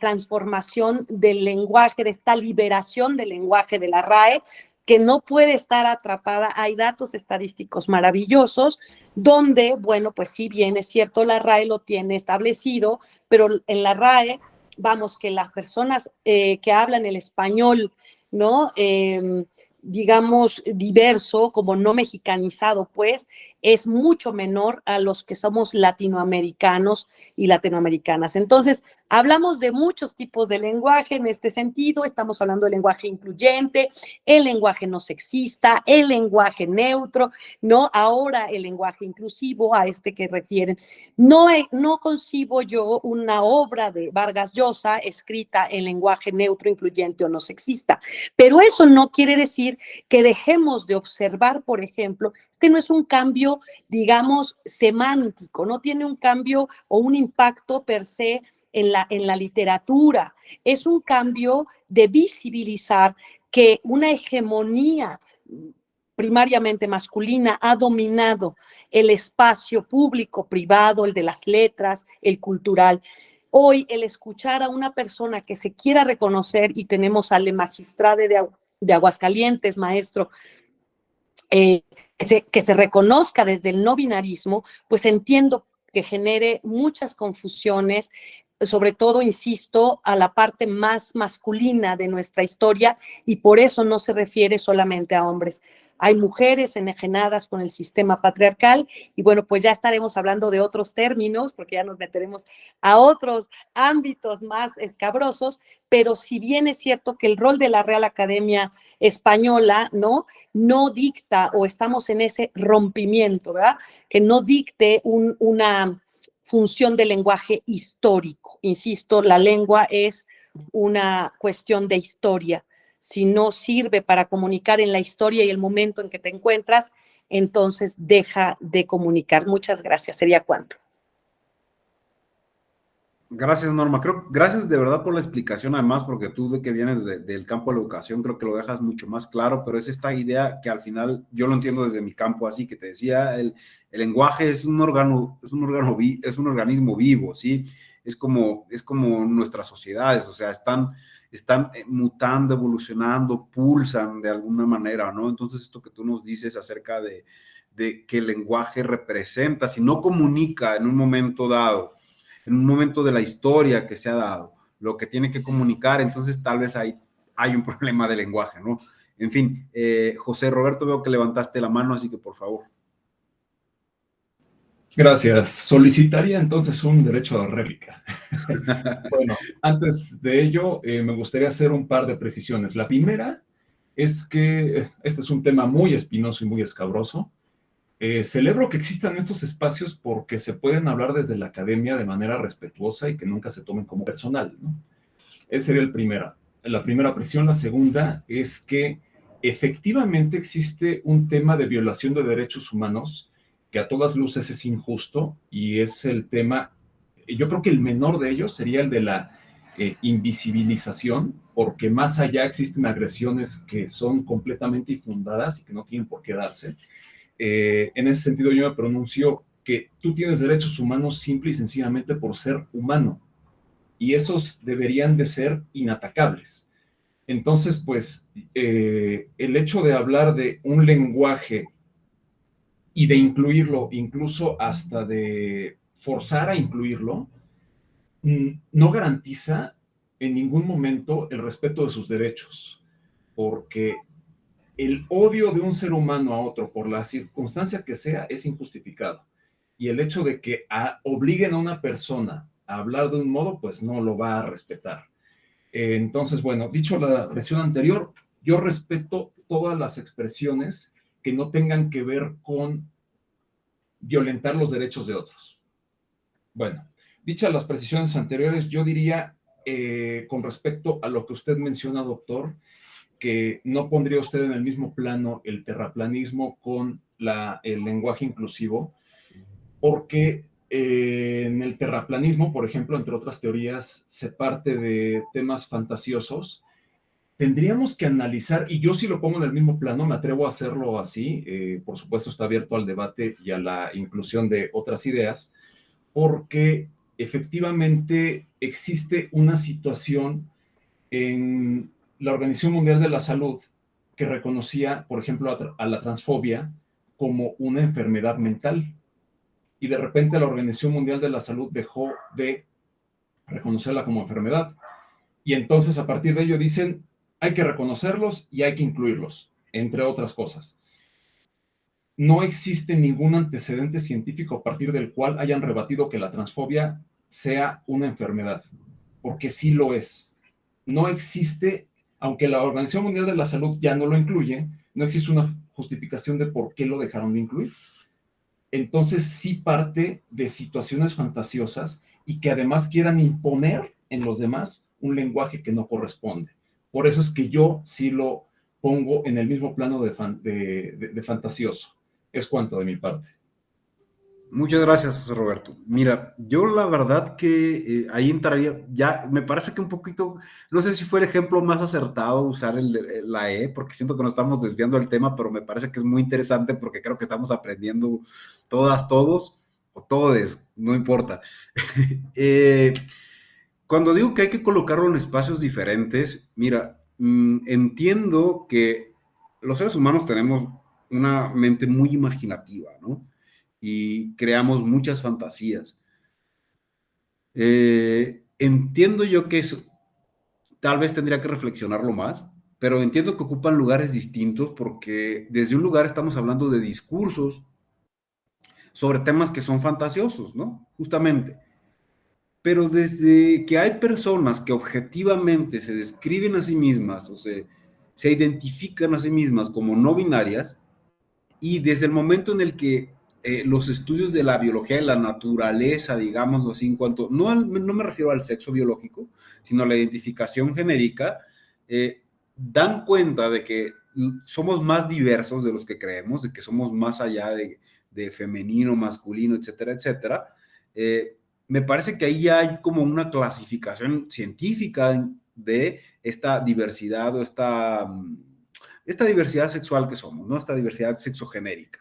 transformación del lenguaje, de esta liberación del lenguaje de la RAE, que no puede estar atrapada. Hay datos estadísticos maravillosos donde, bueno, pues sí bien es cierto, la RAE lo tiene establecido, pero en la RAE, vamos, que las personas que hablan el español, ¿no? Digamos, diverso, como no mexicanizado, pues, es mucho menor a los que somos latinoamericanos y latinoamericanas. Entonces, hablamos de muchos tipos de lenguaje en este sentido, estamos hablando del lenguaje incluyente, el lenguaje no sexista, el lenguaje neutro, ¿no? Ahora el lenguaje inclusivo, a este que refieren. No concibo yo una obra de Vargas Llosa escrita en lenguaje neutro, incluyente o no sexista, pero eso no quiere decir que dejemos de observar, por ejemplo, este no es un cambio, digamos, semántico, no tiene un cambio o un impacto per se en la literatura, es un cambio de visibilizar que una hegemonía primariamente masculina ha dominado el espacio público, privado, el de las letras, el cultural. Hoy, el escuchar a una persona que se quiera reconocer, y tenemos al magistrado de Aguascalientes, maestro, que se reconozca desde el no binarismo, pues entiendo que genere muchas confusiones, sobre todo, insisto, a la parte más masculina de nuestra historia, y por eso no se refiere solamente a hombres. Hay mujeres enajenadas con el sistema patriarcal, y bueno, pues ya estaremos hablando de otros términos, porque ya nos meteremos a otros ámbitos más escabrosos, pero si bien es cierto que el rol de la Real Academia Española, no dicta, o estamos en ese rompimiento, ¿verdad? Que no dicte una función de lenguaje histórico. Insisto, la lengua es una cuestión de historia. Si no sirve para comunicar en la historia y el momento en que te encuentras, entonces deja de comunicar. Muchas gracias. ¿Sería cuánto? Gracias, Norma. Gracias de verdad por la explicación, además, porque tú de que vienes del campo de la educación, creo que lo dejas mucho más claro, pero es esta idea que al final yo lo entiendo desde mi campo, así que te decía, el lenguaje es un organismo vivo, ¿sí? Es como nuestras sociedades, o sea, están mutando, evolucionando, pulsan de alguna manera, ¿no? Entonces, esto que tú nos dices acerca de que el lenguaje representa, si no comunica en un momento dado, en un momento de la historia que se ha dado, lo que tiene que comunicar, entonces tal vez hay un problema de lenguaje, ¿no? En fin, José Roberto, veo que levantaste la mano, así que por favor. Gracias. Solicitaría entonces un derecho de réplica. Bueno, antes de ello, me gustaría hacer un par de precisiones. La primera es que este es un tema muy espinoso y muy escabroso. Celebro que existan estos espacios porque se pueden hablar desde la academia de manera respetuosa y que nunca se tomen como personal, ¿no? Esa sería la primera presión. La segunda es que efectivamente existe un tema de violación de derechos humanos que a todas luces es injusto, y es el tema, yo creo que el menor de ellos sería el de la invisibilización, porque más allá existen agresiones que son completamente infundadas y que no tienen por qué darse. En ese sentido yo me pronuncio que tú tienes derechos humanos simple y sencillamente por ser humano, y esos deberían de ser inatacables. Entonces, pues, el hecho de hablar de un lenguaje y de incluirlo, incluso hasta de forzar a incluirlo, no garantiza en ningún momento el respeto de sus derechos, porque el odio de un ser humano a otro por la circunstancia que sea es injustificado. Y el hecho de que obliguen a una persona a hablar de un modo, pues no lo va a respetar. Entonces, bueno, dicho la presión anterior, yo respeto todas las expresiones que no tengan que ver con violentar los derechos de otros. Bueno, dichas las precisiones anteriores, yo diría, con respecto a lo que usted menciona, doctor, que no pondría usted en el mismo plano el terraplanismo con el lenguaje inclusivo, porque en el terraplanismo, por ejemplo, entre otras teorías, se parte de temas fantasiosos. Tendríamos que analizar, y yo sí lo pongo en el mismo plano, me atrevo a hacerlo así, por supuesto está abierto al debate y a la inclusión de otras ideas, porque efectivamente existe una situación en la Organización Mundial de la Salud que reconocía, por ejemplo, a la transfobia como una enfermedad mental. Y de repente la Organización Mundial de la Salud dejó de reconocerla como enfermedad. Y entonces a partir de ello dicen, hay que reconocerlos y hay que incluirlos, entre otras cosas. No existe ningún antecedente científico a partir del cual hayan rebatido que la transfobia sea una enfermedad, porque sí lo es. No existe, aunque la Organización Mundial de la Salud ya no lo incluye, no existe una justificación de por qué lo dejaron de incluir. Entonces sí parte de situaciones fantasiosas y que además quieran imponer en los demás un lenguaje que no corresponde. Por eso es que yo sí lo pongo en el mismo plano de fantasioso. Es cuanto de mi parte. Muchas gracias, José Roberto. Mira, yo la verdad que ahí entraría, ya me parece que un poquito, no sé si fue el ejemplo más acertado usar la E, porque siento que nos estamos desviando del tema, pero me parece que es muy interesante porque creo que estamos aprendiendo todas, todos, o todes, no importa. Cuando digo que hay que colocarlo en espacios diferentes, mira, entiendo que los seres humanos tenemos una mente muy imaginativa, ¿no? Y creamos muchas fantasías. Entiendo yo que eso tal vez tendría que reflexionarlo más, pero entiendo que ocupan lugares distintos porque desde un lugar estamos hablando de discursos sobre temas que son fantasiosos, ¿no? Justamente. Pero desde que hay personas que objetivamente se describen a sí mismas o se identifican a sí mismas como no binarias, y desde el momento en el que los estudios de la biología y la naturaleza, digámoslo así, en cuanto, no me refiero al sexo biológico, sino a la identificación genérica, dan cuenta de que somos más diversos de los que creemos, de que somos más allá de femenino, masculino, etcétera, etcétera. Me parece que ahí hay como una clasificación científica de esta diversidad o esta diversidad sexual que somos, ¿no? Esta diversidad sexogenérica.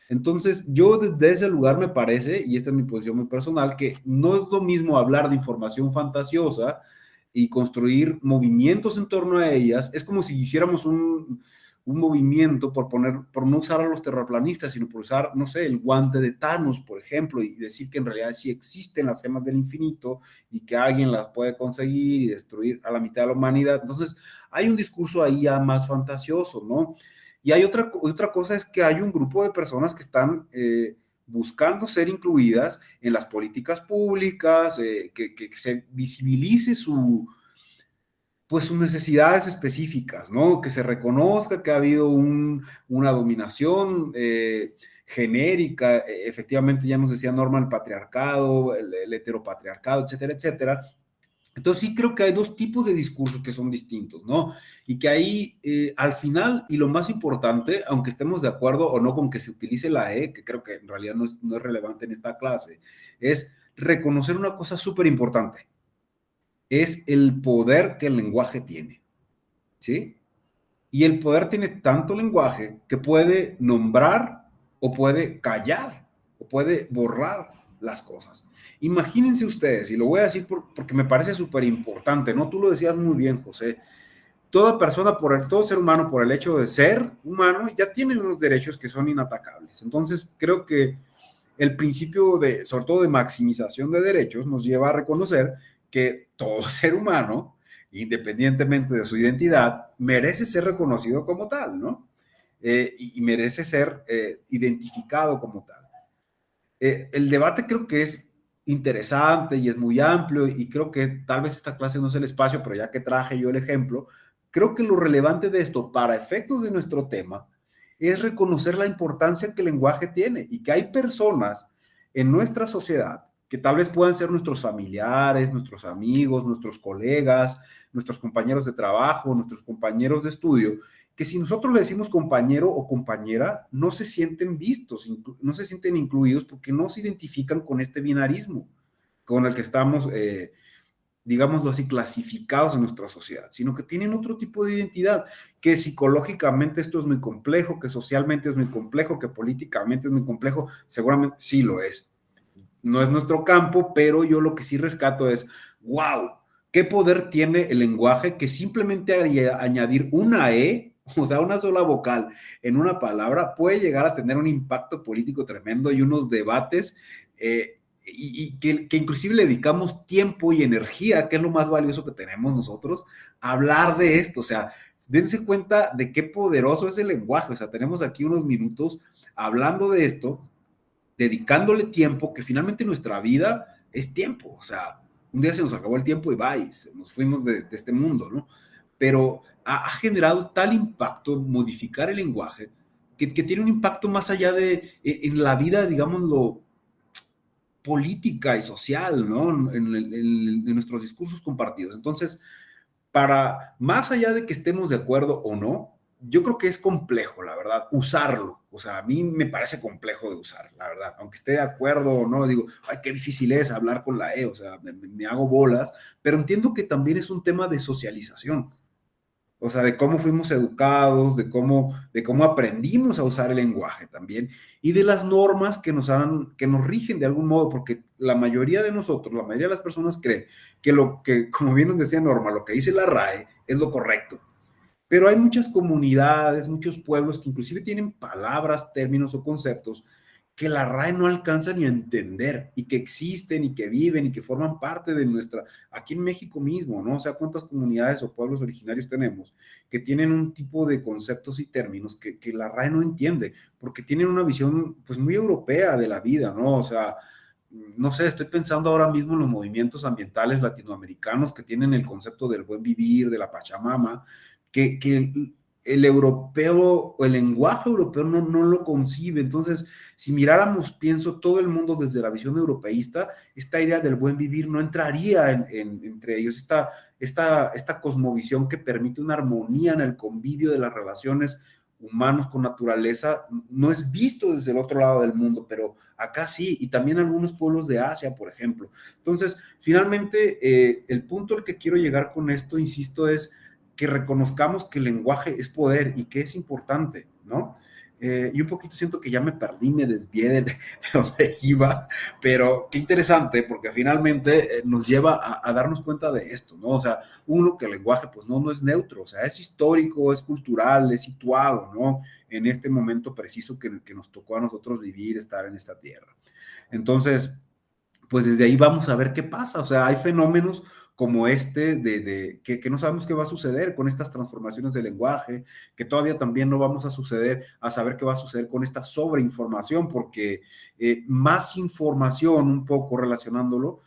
Entonces, yo desde ese lugar me parece, y esta es mi posición muy personal, que no es lo mismo hablar de información fantasiosa y construir movimientos en torno a ellas. Es como si hiciéramos un movimiento por no usar a los terraplanistas, sino por usar, no sé, el guante de Thanos, por ejemplo, y decir que en realidad sí existen las gemas del infinito y que alguien las puede conseguir y destruir a la mitad de la humanidad. Entonces, hay un discurso ahí ya más fantasioso, ¿no? Y hay otra cosa, es que hay un grupo de personas que están buscando ser incluidas en las políticas públicas, que se visibilice pues sus necesidades específicas, ¿no? Que se reconozca que ha habido una dominación genérica, efectivamente ya nos decía Norma, el patriarcado, el heteropatriarcado, etcétera, etcétera. Entonces sí creo que hay dos tipos de discursos que son distintos, ¿no? Y que ahí al final, y lo más importante, aunque estemos de acuerdo o no con que se utilice la E, que creo que en realidad no es relevante en esta clase, es reconocer una cosa súper importante. Es el poder que el lenguaje tiene, ¿sí? Y el poder tiene tanto lenguaje que puede nombrar o puede callar o puede borrar las cosas. Imagínense ustedes, y lo voy a decir porque me parece súper importante, ¿no? Tú lo decías muy bien, José. Toda persona, todo ser humano, por el hecho de ser humano, ya tiene unos derechos que son inatacables. Entonces, creo que el principio sobre todo de maximización de derechos, nos lleva a reconocer que todo ser humano, independientemente de su identidad, merece ser reconocido como tal, ¿no? Y merece ser identificado como tal. El debate creo que es interesante y es muy amplio, y creo que tal vez esta clase no es el espacio, pero ya que traje yo el ejemplo, creo que lo relevante de esto para efectos de nuestro tema es reconocer la importancia que el lenguaje tiene y que hay personas en nuestra sociedad que tal vez puedan ser nuestros familiares, nuestros amigos, nuestros colegas, nuestros compañeros de trabajo, nuestros compañeros de estudio, que si nosotros le decimos compañero o compañera, no se sienten vistos, no se sienten incluidos porque no se identifican con este binarismo con el que estamos, digámoslo así, clasificados en nuestra sociedad, sino que tienen otro tipo de identidad, que psicológicamente esto es muy complejo, que socialmente es muy complejo, que políticamente es muy complejo, seguramente sí lo es. No es nuestro campo, pero yo lo que sí rescato es, wow, qué poder tiene el lenguaje que simplemente haría añadir una E O sea, una sola vocal en una palabra puede llegar a tener un impacto político tremendo y unos debates y que inclusive le dedicamos tiempo y energía, que es lo más valioso que tenemos nosotros, a hablar de esto. O sea, dense cuenta de qué poderoso es el lenguaje. O sea, tenemos aquí unos minutos hablando de esto, dedicándole tiempo, que finalmente nuestra vida es tiempo. O sea, un día se nos acabó el tiempo y bye, nos fuimos de este mundo, ¿no? Pero ha generado tal impacto modificar el lenguaje que tiene un impacto más allá de en la vida, digámoslo, política y social, ¿no? En nuestros discursos compartidos. Entonces, más allá de que estemos de acuerdo o no, yo creo que es complejo, la verdad, usarlo. O sea, a mí me parece complejo de usar, la verdad. Aunque esté de acuerdo o no, digo, ay, qué difícil es hablar con la E, o sea, me hago bolas, pero entiendo que también es un tema de socialización. O sea, de cómo fuimos educados, de cómo aprendimos a usar el lenguaje también, y de las normas que nos rigen de algún modo, porque la mayoría de nosotros, la mayoría de las personas cree que, como bien nos decía Norma, lo que dice la RAE es lo correcto. Pero hay muchas comunidades, muchos pueblos que inclusive tienen palabras, términos o conceptos que la RAE no alcanza ni a entender y que existen y que viven y que forman parte de aquí en México mismo, ¿no? O sea, cuántas comunidades o pueblos originarios tenemos que tienen un tipo de conceptos y términos que la RAE no entiende, porque tienen una visión pues muy europea de la vida, ¿no? O sea, no sé, estoy pensando ahora mismo en los movimientos ambientales latinoamericanos que tienen el concepto del buen vivir, de la Pachamama, que el europeo o el lenguaje europeo no lo concibe. Entonces, si miráramos, pienso, todo el mundo desde la visión europeísta, esta idea del buen vivir no entraría entre ellos. Esta cosmovisión que permite una armonía en el convivio de las relaciones humanos con naturaleza no es visto desde el otro lado del mundo, pero acá sí, y también algunos pueblos de Asia, por ejemplo. Entonces, finalmente, el punto al que quiero llegar con esto, insisto, es que reconozcamos que el lenguaje es poder y que es importante, ¿no? Y un poquito siento que ya me perdí, me desvié de donde iba, pero qué interesante, porque finalmente nos lleva a darnos cuenta de esto, ¿no? O sea, que el lenguaje, pues no es neutro, o sea, es histórico, es cultural, es situado, ¿no? En este momento preciso que nos tocó a nosotros vivir, estar en esta tierra. Entonces, pues desde ahí vamos a ver qué pasa. O sea, hay fenómenos como que no sabemos qué va a suceder con estas transformaciones del lenguaje, que todavía también no vamos a saber qué va a suceder con esta sobreinformación, porque más información, un poco relacionándolo,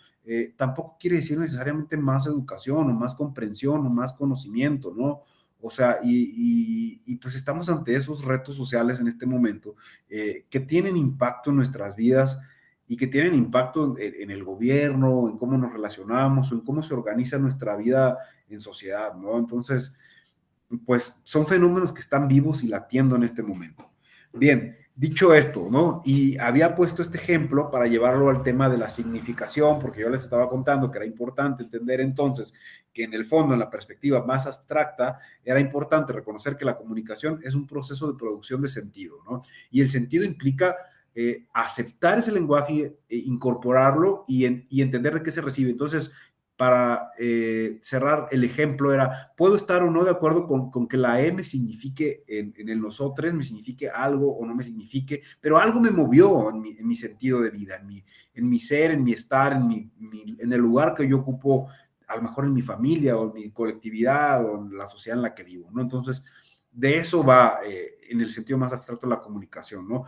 tampoco quiere decir necesariamente más educación o más comprensión o más conocimiento, ¿no? O sea, y pues estamos ante esos retos sociales en este momento que tienen impacto en nuestras vidas y que tienen impacto en el gobierno, en cómo nos relacionamos o en cómo se organiza nuestra vida en sociedad, ¿no? Entonces, pues son fenómenos que están vivos y latiendo en este momento. Bien, dicho esto, ¿no? Y había puesto este ejemplo para llevarlo al tema de la significación, porque yo les estaba contando que era importante entender entonces que en el fondo, en la perspectiva más abstracta, era importante reconocer que la comunicación es un proceso de producción de sentido, ¿no? Y el sentido implica aceptar ese lenguaje, incorporarlo y entender de qué se recibe. Entonces, para cerrar el ejemplo era, puedo estar o no de acuerdo con que la E me signifique en el nosotros, me signifique algo o no me signifique, pero algo me movió en mi sentido de vida, en mi ser, en mi estar, en el lugar que yo ocupo, a lo mejor en mi familia o en mi colectividad o en la sociedad en la que vivo, ¿no? Entonces, de eso va en el sentido más abstracto la comunicación, ¿no?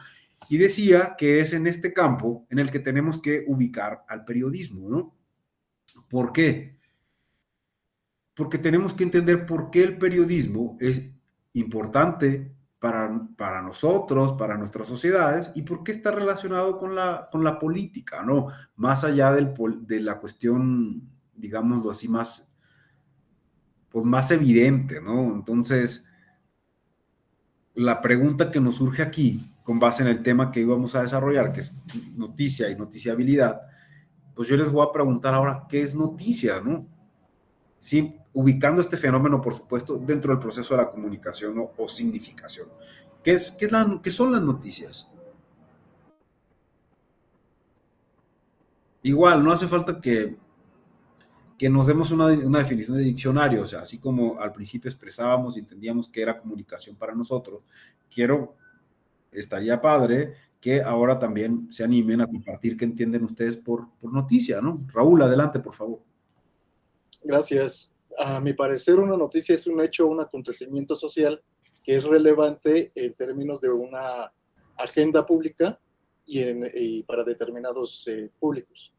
Y decía que es en este campo en el que tenemos que ubicar al periodismo, ¿no? ¿Por qué? Porque tenemos que entender por qué el periodismo es importante para nosotros, para nuestras sociedades, y por qué está relacionado con la política, ¿no? Más allá de la cuestión, digámoslo así, pues más evidente, ¿no? Entonces, la pregunta que nos surge aquí, con base en el tema que íbamos a desarrollar, que es noticia y noticiabilidad, pues yo les voy a preguntar ahora, ¿qué es noticia, no? Sí, ubicando este fenómeno, por supuesto, dentro del proceso de la comunicación o significación. ¿Qué son las noticias? Igual, no hace falta que que nos demos una definición de diccionario, o sea, así como al principio expresábamos y entendíamos que era comunicación para nosotros, estaría padre que ahora también se animen a compartir qué entienden ustedes por noticia, ¿no? Raúl, adelante, por favor. Gracias. A mi parecer, una noticia es un hecho, un acontecimiento social que es relevante en términos de una agenda pública y para determinados públicos.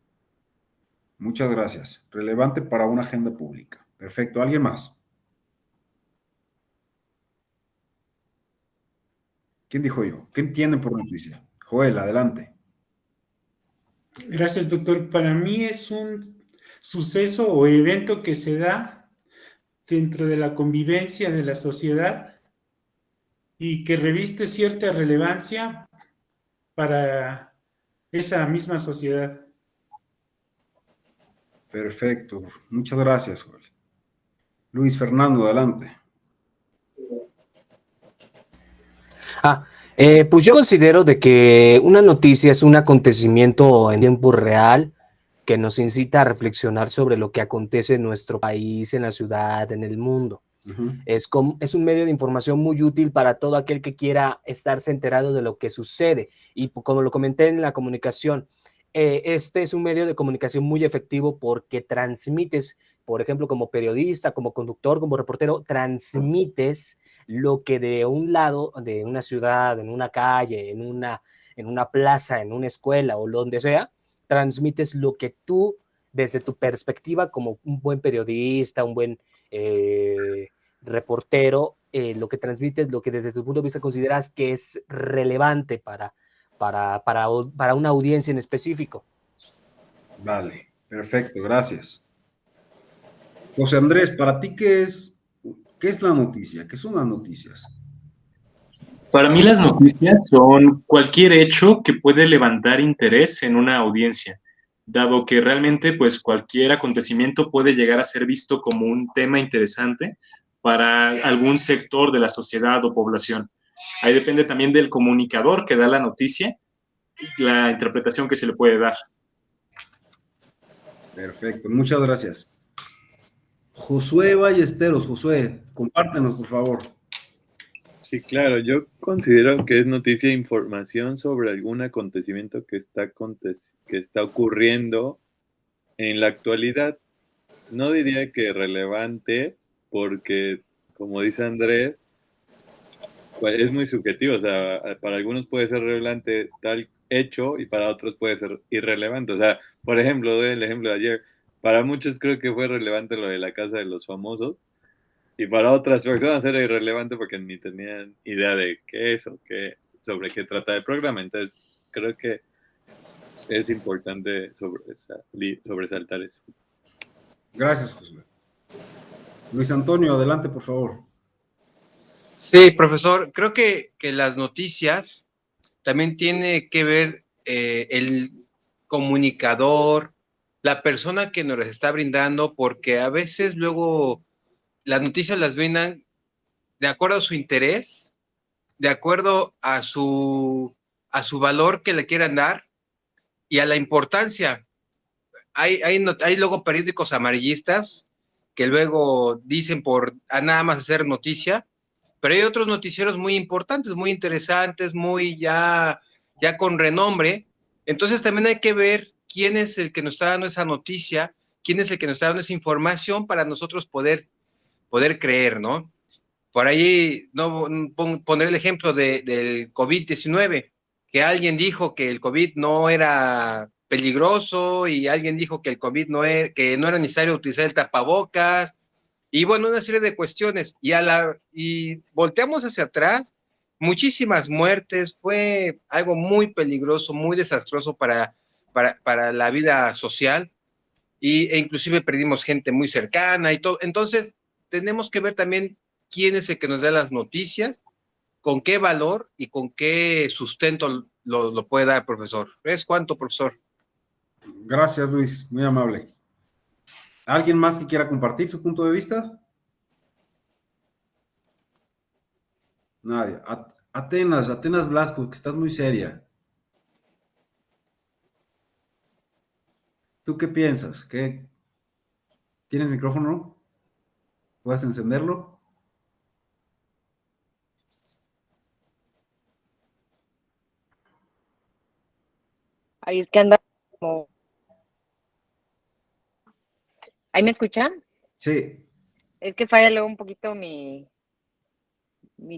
Muchas gracias. Relevante para una agenda pública. Perfecto. ¿Alguien más? ¿Quién dijo yo? ¿Qué entienden por noticia? Joel, adelante. Gracias, doctor. Para mí es un suceso o evento que se da dentro de la convivencia de la sociedad y que reviste cierta relevancia para esa misma sociedad. Perfecto. Muchas gracias, Joel. Luis Fernando, adelante. Pues yo considero de que una noticia es un acontecimiento en tiempo real que nos incita a reflexionar sobre lo que acontece en nuestro país, en la ciudad, en el mundo. Es un medio de información muy útil para todo aquel que quiera estarse enterado de lo que sucede. Y como lo comenté en la comunicación, este es un medio de comunicación muy efectivo porque transmites, por ejemplo, como periodista, como conductor, como reportero, transmites lo que de un lado, de una ciudad, en una calle, en una plaza, en una escuela o donde sea, transmites lo que tú, desde tu perspectiva como un buen periodista, un buen reportero, lo que transmites, lo que desde tu punto de vista consideras que es relevante para una audiencia en específico. Vale, perfecto, gracias. José Andrés, ¿para ti qué es la noticia? ¿Qué son las noticias? Para mí las noticias son cualquier hecho que puede levantar interés en una audiencia, dado que realmente pues cualquier acontecimiento puede llegar a ser visto como un tema interesante para algún sector de la sociedad o población. Ahí depende también del comunicador que da la noticia, la interpretación que se le puede dar. Perfecto, muchas gracias. Josué Ballesteros, Josué, compártenos, por favor. Sí, claro, yo considero que es noticia e información sobre algún acontecimiento que está ocurriendo en la actualidad. No diría que relevante, porque, como dice Andrés, pues es muy subjetivo. O sea, para algunos puede ser relevante tal hecho y para otros puede ser irrelevante. O sea, por ejemplo, doy el ejemplo de ayer. Para muchos creo que fue relevante lo de la Casa de los Famosos, y para otras personas era irrelevante porque ni tenían idea de qué es o sobre qué trata el programa. Entonces, creo que es importante sobresaltar eso. Gracias, Josué. Luis Antonio, adelante, por favor. Sí, profesor, creo que las noticias también tiene que ver el comunicador, la persona que nos las está brindando, porque a veces luego las noticias las brindan de acuerdo a su interés, de acuerdo a su valor que le quieran dar y a la importancia. Hay luego periódicos amarillistas que luego dicen por nada más hacer noticia, pero hay otros noticieros muy importantes, muy interesantes, muy ya con renombre. Entonces también hay que ver quién es el que nos está dando esa noticia, quién es el que nos está dando esa información para nosotros poder creer, ¿no? Por ahí, no poner el ejemplo del COVID-19, que alguien dijo que el COVID no era peligroso y alguien dijo que el COVID que no era necesario utilizar el tapabocas, y bueno, una serie de cuestiones. Y volteamos hacia atrás, muchísimas muertes, fue algo muy peligroso, muy desastroso para la vida social, e inclusive perdimos gente muy cercana y todo. Entonces, tenemos que ver también quién es el que nos da las noticias, con qué valor y con qué sustento lo puede dar, profesor. ¿Es cuánto, profesor? Gracias, Luis, muy amable. ¿Alguien más que quiera compartir su punto de vista? Nadie. Atenas Blasco, que estás muy seria. ¿Tú qué piensas? ¿Tienes micrófono? ¿Puedes encenderlo? Ahí es que anda como... ¿Ahí me escuchan? Sí. Es que falla luego un poquito mi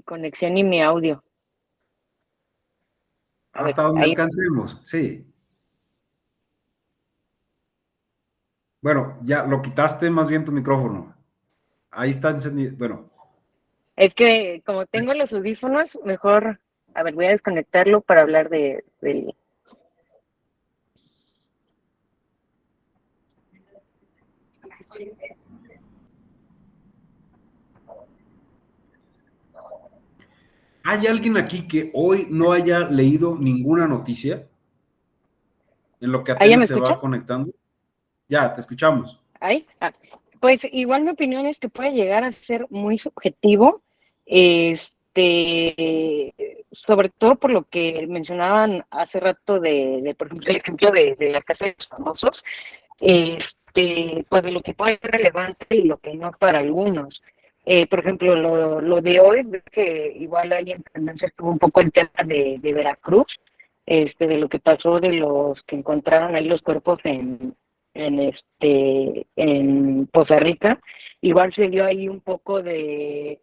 conexión y mi audio. Hasta donde alcancemos, sí. Bueno, ya lo quitaste más bien tu micrófono. Ahí está encendido. Bueno. Es que como tengo los audífonos, mejor, a ver, voy a desconectarlo para hablar del... ¿Hay alguien aquí que hoy no haya leído ninguna noticia? En lo que Atenas se va conectando. Ya, te escuchamos. ¿Ahí? Pues igual mi opinión es que puede llegar a ser muy subjetivo, sobre todo por lo que mencionaban hace rato por ejemplo, el ejemplo de la Casa de los Famosos, pues de lo que puede ser relevante y lo que no para algunos. Por ejemplo, lo de hoy, que igual alguien también se estuvo un poco el tema de Veracruz, de lo que pasó de los que encontraron ahí los cuerpos en Poza Rica. Igual se dio ahí un poco de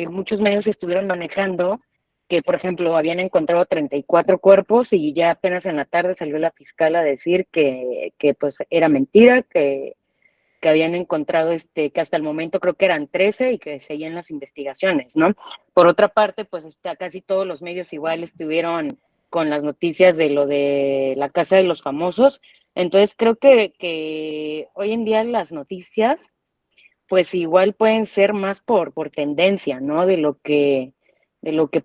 muchos medios estuvieron manejando que, por ejemplo, habían encontrado 34 cuerpos y ya apenas en la tarde salió la fiscal a decir que pues era mentira, que habían encontrado que hasta el momento creo que eran 13 y que seguían las investigaciones, ¿no? Por otra parte, pues casi todos los medios igual estuvieron con las noticias de lo de la Casa de los Famosos. Entonces creo que hoy en día las noticias pues igual pueden ser más por tendencia, ¿no? De lo que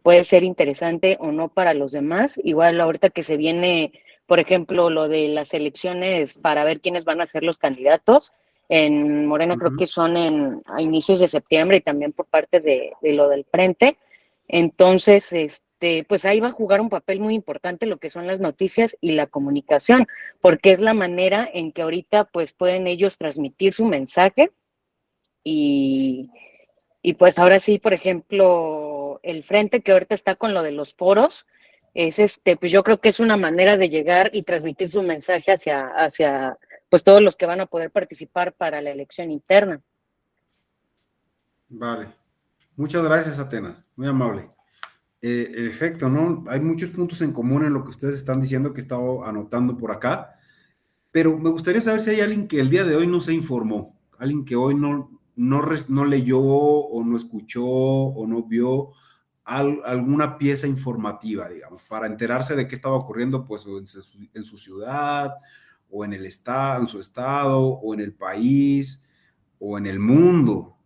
puede ser interesante o no para los demás. Igual ahorita que se viene, por ejemplo, lo de las elecciones para ver quiénes van a ser los candidatos. En Morena creo que son a inicios de septiembre y también por parte de lo del Frente. Entonces, pues ahí va a jugar un papel muy importante lo que son las noticias y la comunicación, porque es la manera en que ahorita pues pueden ellos transmitir su mensaje y pues ahora sí, por ejemplo, el Frente que ahorita está con lo de los foros, es pues yo creo que es una manera de llegar y transmitir su mensaje hacia pues todos los que van a poder participar para la elección interna. Vale. Muchas gracias, Atenas. Muy amable. En efecto, ¿no? Hay muchos puntos en común en lo que ustedes están diciendo que he estado anotando por acá, pero me gustaría saber si hay alguien que el día de hoy no se informó, alguien que hoy no leyó o no escuchó o no vio alguna pieza informativa, digamos, para enterarse de qué estaba ocurriendo pues en su ciudad o en el estado, en su estado o en el país o en el mundo.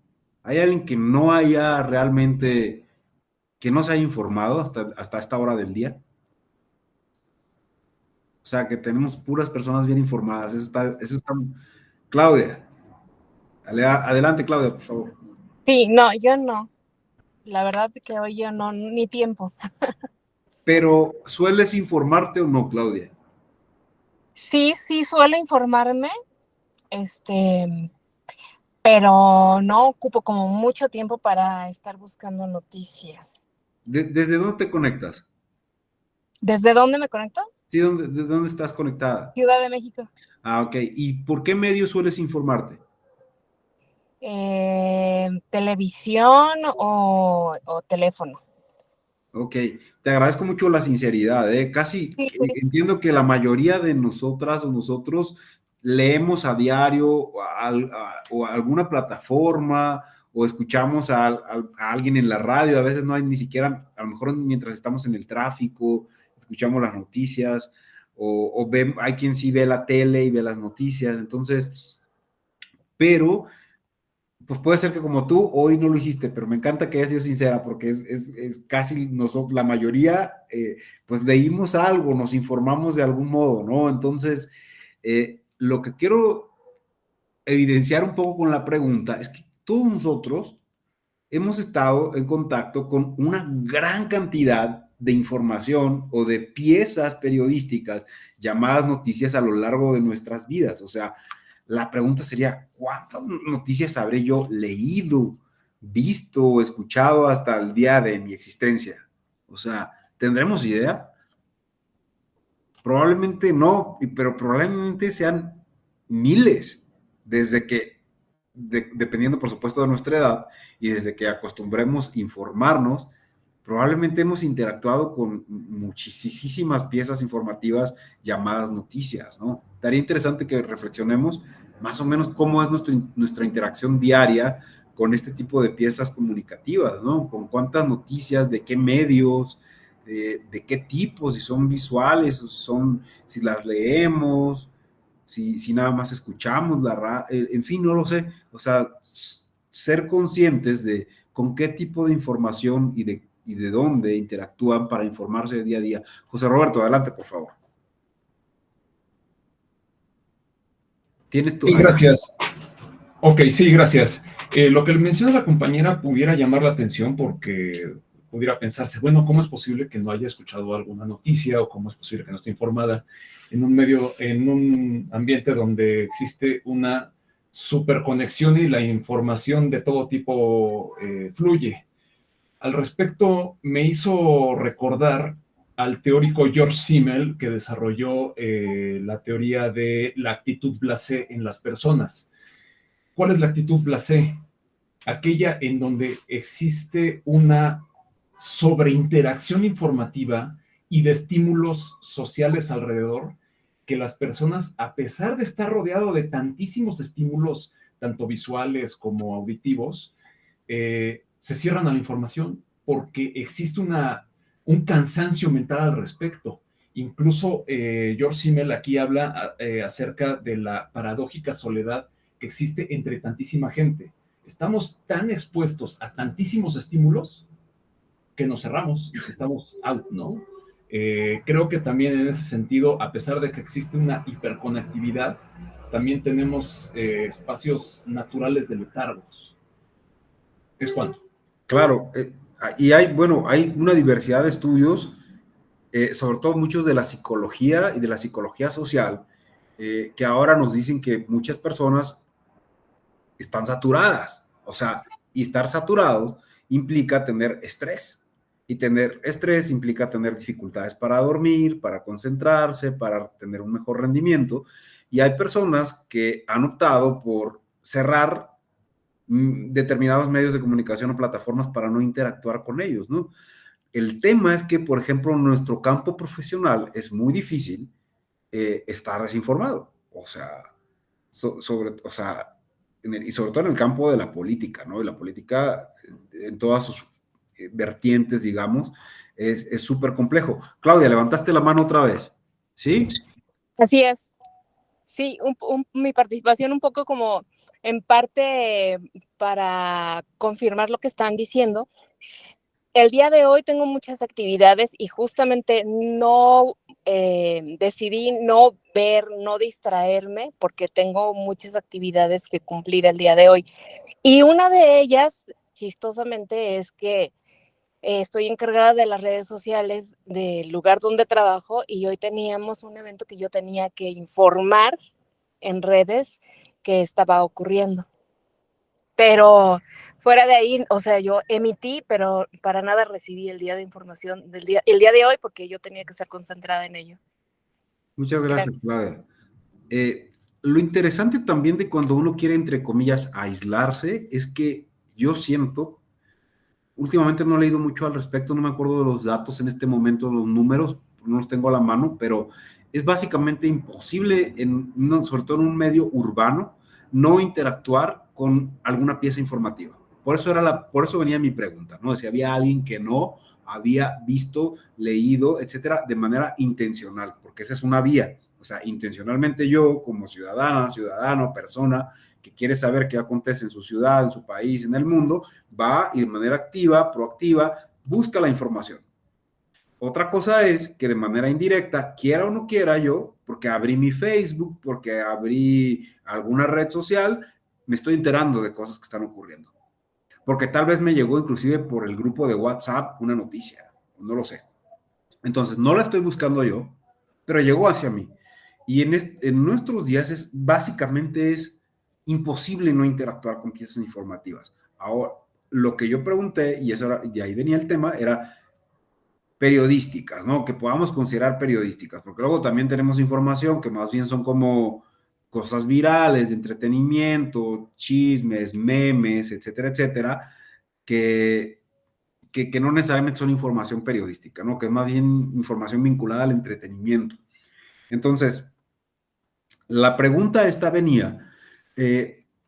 ¿Hay alguien que no haya realmente, que no se haya informado hasta esta hora del día? O sea, que tenemos puras personas bien informadas. Eso está... Claudia. Adelante, Claudia, por favor. Sí, no, yo no. La verdad que hoy yo no, ni tiempo. Pero, ¿sueles informarte o no, Claudia? Sí suelo informarme, pero no ocupo como mucho tiempo para estar buscando noticias. ¿Desde dónde te conectas? ¿Desde dónde me conecto? Sí, ¿de dónde estás conectada? Ciudad de México. Ah, ok. ¿Y por qué medio sueles informarte? Televisión o teléfono. Ok, te agradezco mucho la sinceridad, casi sí. Entiendo que la mayoría de nosotras o nosotros leemos a diario o alguna plataforma o escuchamos a alguien en la radio, a veces no hay ni siquiera, a lo mejor mientras estamos en el tráfico, escuchamos las noticias hay quien sí ve la tele y ve las noticias, entonces, pero... Pues puede ser que como tú hoy no lo hiciste, pero me encanta que hayas sido sincera porque es casi nosotros, la mayoría, pues leímos algo, nos informamos de algún modo, ¿no? Entonces, lo que quiero evidenciar un poco con la pregunta es que todos nosotros hemos estado en contacto con una gran cantidad de información o de piezas periodísticas llamadas noticias a lo largo de nuestras vidas, o sea, La pregunta sería, ¿cuántas noticias habré yo leído, visto o escuchado hasta el día de mi existencia? O sea, ¿tendremos idea? Probablemente no, pero probablemente sean miles, desde que, dependiendo por supuesto de nuestra edad, y desde que acostumbremos informarnos, probablemente hemos interactuado con muchísimas piezas informativas llamadas noticias, ¿no? Estaría interesante que reflexionemos más o menos cómo es nuestra interacción diaria con este tipo de piezas comunicativas, ¿no? Con cuántas noticias, de qué medios, de qué tipo, si son visuales, si las leemos, si nada más escuchamos, en fin, no lo sé. O sea, ser conscientes de con qué tipo de información y de dónde interactúan para informarse día a día. José Roberto, adelante, por favor. ¿Tienes tu...? Sí, gracias. Ok, sí, gracias. Lo que menciona la compañera pudiera llamar la atención porque pudiera pensarse, bueno, ¿cómo es posible que no haya escuchado alguna noticia o cómo es posible que no esté informada en un ambiente donde existe una superconexión y la información de todo tipo fluye? Al respecto, me hizo recordar al teórico George Simmel, que desarrolló la teoría de la actitud blasé en las personas. ¿Cuál es la actitud blasé? Aquella en donde existe una sobreinteracción informativa y de estímulos sociales alrededor, que las personas, a pesar de estar rodeado de tantísimos estímulos, tanto visuales como auditivos, se cierran a la información porque existe un cansancio mental al respecto. Incluso George Simmel aquí habla acerca de la paradójica soledad que existe entre tantísima gente. Estamos tan expuestos a tantísimos estímulos que nos cerramos, estamos out, ¿no? Creo que también en ese sentido, a pesar de que existe una hiperconectividad, también tenemos espacios naturales de letargos. ¿Es cuánto? Claro, y hay una diversidad de estudios, sobre todo muchos de la psicología y de la psicología social, que ahora nos dicen que muchas personas están saturadas. O sea, y estar saturados implica tener estrés. Y tener estrés implica tener dificultades para dormir, para concentrarse, para tener un mejor rendimiento. Y hay personas que han optado por cerrar determinados medios de comunicación o plataformas para no interactuar con ellos, ¿no? El tema es que, por ejemplo, en nuestro campo profesional es muy difícil estar desinformado. O sea, y sobre todo en el campo de la política, ¿no? Y la política en todas sus vertientes, digamos, es súper complejo. Claudia, levantaste la mano otra vez, ¿sí? Así es. Sí, mi participación un poco como en parte para confirmar lo que están diciendo. El día de hoy tengo muchas actividades y justamente no decidí no ver, no distraerme porque tengo muchas actividades que cumplir el día de hoy. Y una de ellas, chistosamente, es que estoy encargada de las redes sociales del lugar donde trabajo y hoy teníamos un evento que yo tenía que informar en redes que estaba ocurriendo. Pero fuera de ahí, o sea, yo emití, pero para nada recibí el día de información el día de hoy porque yo tenía que estar concentrada en ello. Muchas gracias, Claudia. Lo interesante también de cuando uno quiere, entre comillas, aislarse, es que yo siento, últimamente no he leído mucho al respecto, no me acuerdo de los datos en este momento, los números, no los tengo a la mano, pero es básicamente imposible, sobre todo en un medio urbano, no interactuar con alguna pieza informativa. Por eso venía mi pregunta, ¿no? Si había alguien que no había visto, leído, etcétera, de manera intencional, porque esa es una vía. O sea, intencionalmente yo, como ciudadano, persona que quiere saber qué acontece en su ciudad, en su país, en el mundo, va y de manera activa, proactiva, busca la información. Otra cosa es que de manera indirecta, quiera o no quiera yo, porque abrí mi Facebook, porque abrí alguna red social, me estoy enterando de cosas que están ocurriendo. Porque tal vez me llegó inclusive por el grupo de WhatsApp una noticia, no lo sé. Entonces, no la estoy buscando yo, pero llegó hacia mí. Y en nuestros días básicamente es imposible no interactuar con piezas informativas. Ahora, lo que yo pregunté, y ahí venía el tema, era periodísticas, ¿no? Que podamos considerar periodísticas, porque luego también tenemos información que más bien son como cosas virales, de entretenimiento, chismes, memes, etcétera, etcétera, que no necesariamente son información periodística, ¿no? Que es más bien información vinculada al entretenimiento. Entonces, la pregunta esta venía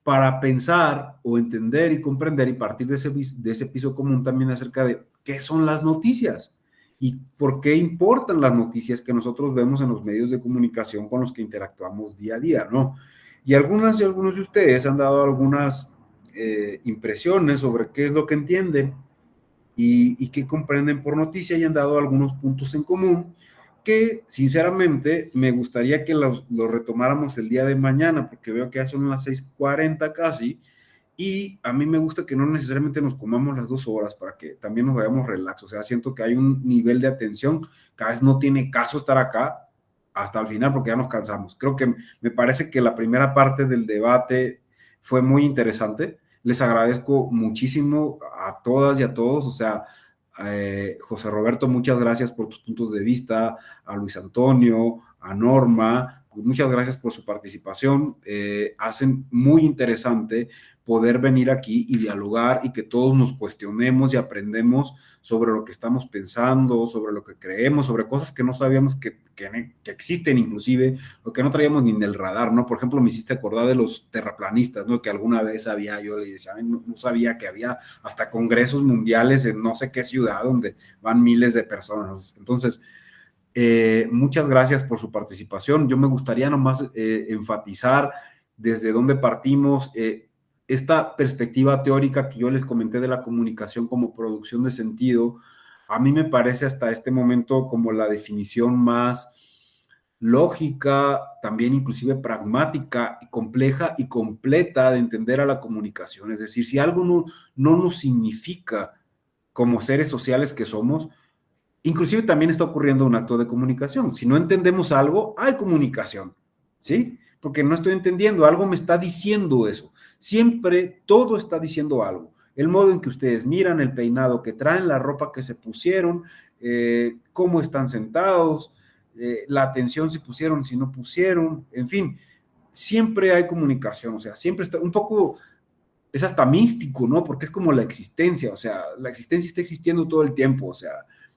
para pensar o entender y comprender y partir de ese piso común también acerca de qué son las noticias y por qué importan las noticias que nosotros vemos en los medios de comunicación con los que interactuamos día a día, ¿no? Y algunos de ustedes han dado algunas impresiones sobre qué es lo que entienden y qué comprenden por noticia y han dado algunos puntos en común que sinceramente me gustaría que lo retomáramos el día de mañana, porque veo que ya son las 6:40 casi, y a mí me gusta que no necesariamente nos comamos las 2 horas para que también nos vayamos relax. O sea, siento que hay un nivel de atención, cada vez no tiene caso estar acá hasta el final porque ya nos cansamos. Creo que me parece que la primera parte del debate fue muy interesante. Les agradezco muchísimo a todas y a todos, o sea, José Roberto, muchas gracias por tus puntos de vista, a Luis Antonio, a Norma, muchas gracias por su participación, hacen muy interesante poder venir aquí y dialogar y que todos nos cuestionemos y aprendemos sobre lo que estamos pensando, sobre lo que creemos, sobre cosas que no sabíamos que existen inclusive, o que no traíamos ni en el radar, ¿no? Por ejemplo, me hiciste acordar de los terraplanistas, ¿no? Que alguna vez yo le decía, no sabía que había hasta congresos mundiales en no sé qué ciudad donde van miles de personas. Entonces, muchas gracias por su participación. Yo me gustaría nomás enfatizar desde dónde partimos, esta perspectiva teórica que yo les comenté de la comunicación como producción de sentido, a mí me parece hasta este momento como la definición más lógica, también inclusive pragmática, compleja y completa de entender a la comunicación. Es decir, si algo no nos significa como seres sociales que somos, inclusive también está ocurriendo un acto de comunicación. Si no entendemos algo, hay comunicación, ¿sí? Porque no estoy entendiendo, algo me está diciendo eso. Siempre todo está diciendo algo. El modo en que ustedes miran, el peinado que traen, la ropa que se pusieron, cómo están sentados, la atención si pusieron, si no pusieron, en fin, siempre hay comunicación, o sea, siempre está un poco, es hasta místico, ¿no? Porque es como la existencia, o sea, la existencia está existiendo todo el tiempo, o sea,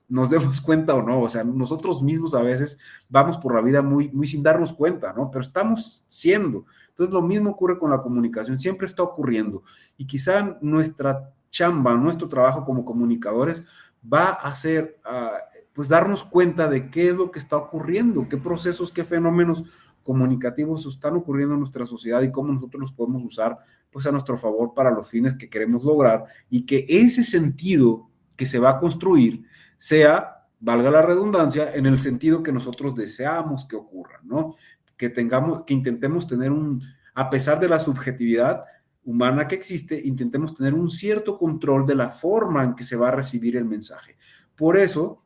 nos demos cuenta o no, o sea, nosotros mismos a veces vamos por la vida muy, muy sin darnos cuenta, ¿no? Pero estamos siendo. Entonces, lo mismo ocurre con la comunicación, siempre está ocurriendo. Y quizá nuestra chamba, nuestro trabajo como comunicadores va a ser, pues, darnos cuenta de qué es lo que está ocurriendo, qué procesos, qué fenómenos comunicativos están ocurriendo en nuestra sociedad y cómo nosotros los podemos usar, pues, a nuestro favor para los fines que queremos lograr y que ese sentido que se va a construir sea, valga la redundancia, en el sentido que nosotros deseamos que ocurra, ¿no? Que intentemos tener a pesar de la subjetividad humana que existe, intentemos tener un cierto control de la forma en que se va a recibir el mensaje. Por eso,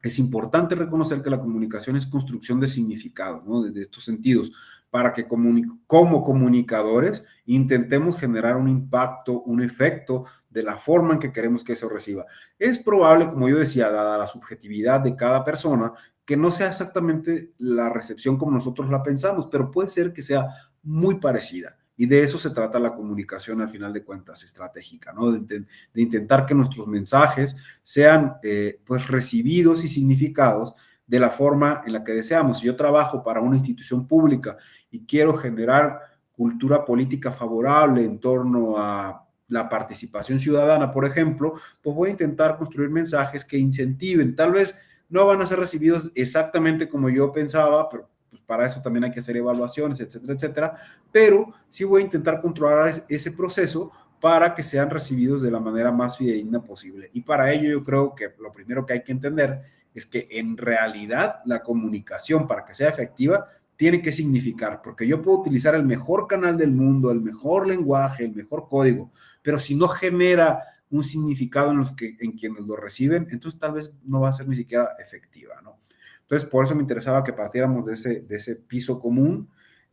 es importante reconocer que la comunicación es construcción de significados, ¿no? De estos sentidos, para que como comunicadores intentemos generar un impacto, un efecto de la forma en que queremos que eso reciba. Es probable, como yo decía, dada la subjetividad de cada persona, que no sea exactamente la recepción como nosotros la pensamos, pero puede ser que sea muy parecida. Y de eso se trata la comunicación, al final de cuentas, estratégica, ¿no? De intentar que nuestros mensajes sean pues recibidos y significados de la forma en la que deseamos. Si yo trabajo para una institución pública y quiero generar cultura política favorable en torno a la participación ciudadana, por ejemplo, pues voy a intentar construir mensajes que incentiven. Tal vez no van a ser recibidos exactamente como yo pensaba, pero para eso también hay que hacer evaluaciones, etcétera, etcétera, pero sí voy a intentar controlar ese proceso para que sean recibidos de la manera más fidedigna posible. Y para ello yo creo que lo primero que hay que entender es que en realidad la comunicación, para que sea efectiva, tiene que significar, porque yo puedo utilizar el mejor canal del mundo, el mejor lenguaje, el mejor código, pero si no genera un significado en quienes lo reciben, entonces tal vez no va a ser ni siquiera efectiva, ¿no? Entonces, por eso me interesaba que partiéramos de ese piso común,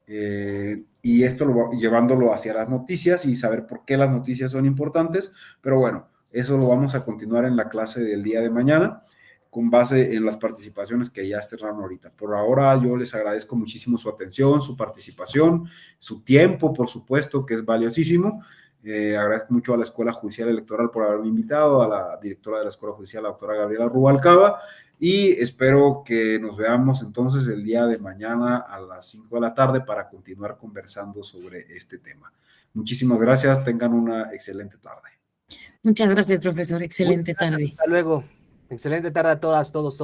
y esto llevándolo hacia las noticias y saber por qué las noticias son importantes, pero bueno, eso lo vamos a continuar en la clase del día de mañana, con base en las participaciones que ya cerraron ahorita. Por ahora yo les agradezco muchísimo su atención, su participación, su tiempo, por supuesto, que es valiosísimo. Agradezco mucho a la Escuela Judicial Electoral por haberme invitado, a la directora de la Escuela Judicial, la doctora Gabriela Rubalcaba, y espero que nos veamos entonces el día de mañana a las 5 de la tarde para continuar conversando sobre este tema. Muchísimas gracias, tengan una excelente tarde. Muchas gracias, profesor. Excelente tarde. Hasta luego. Excelente tarde a todas, todos.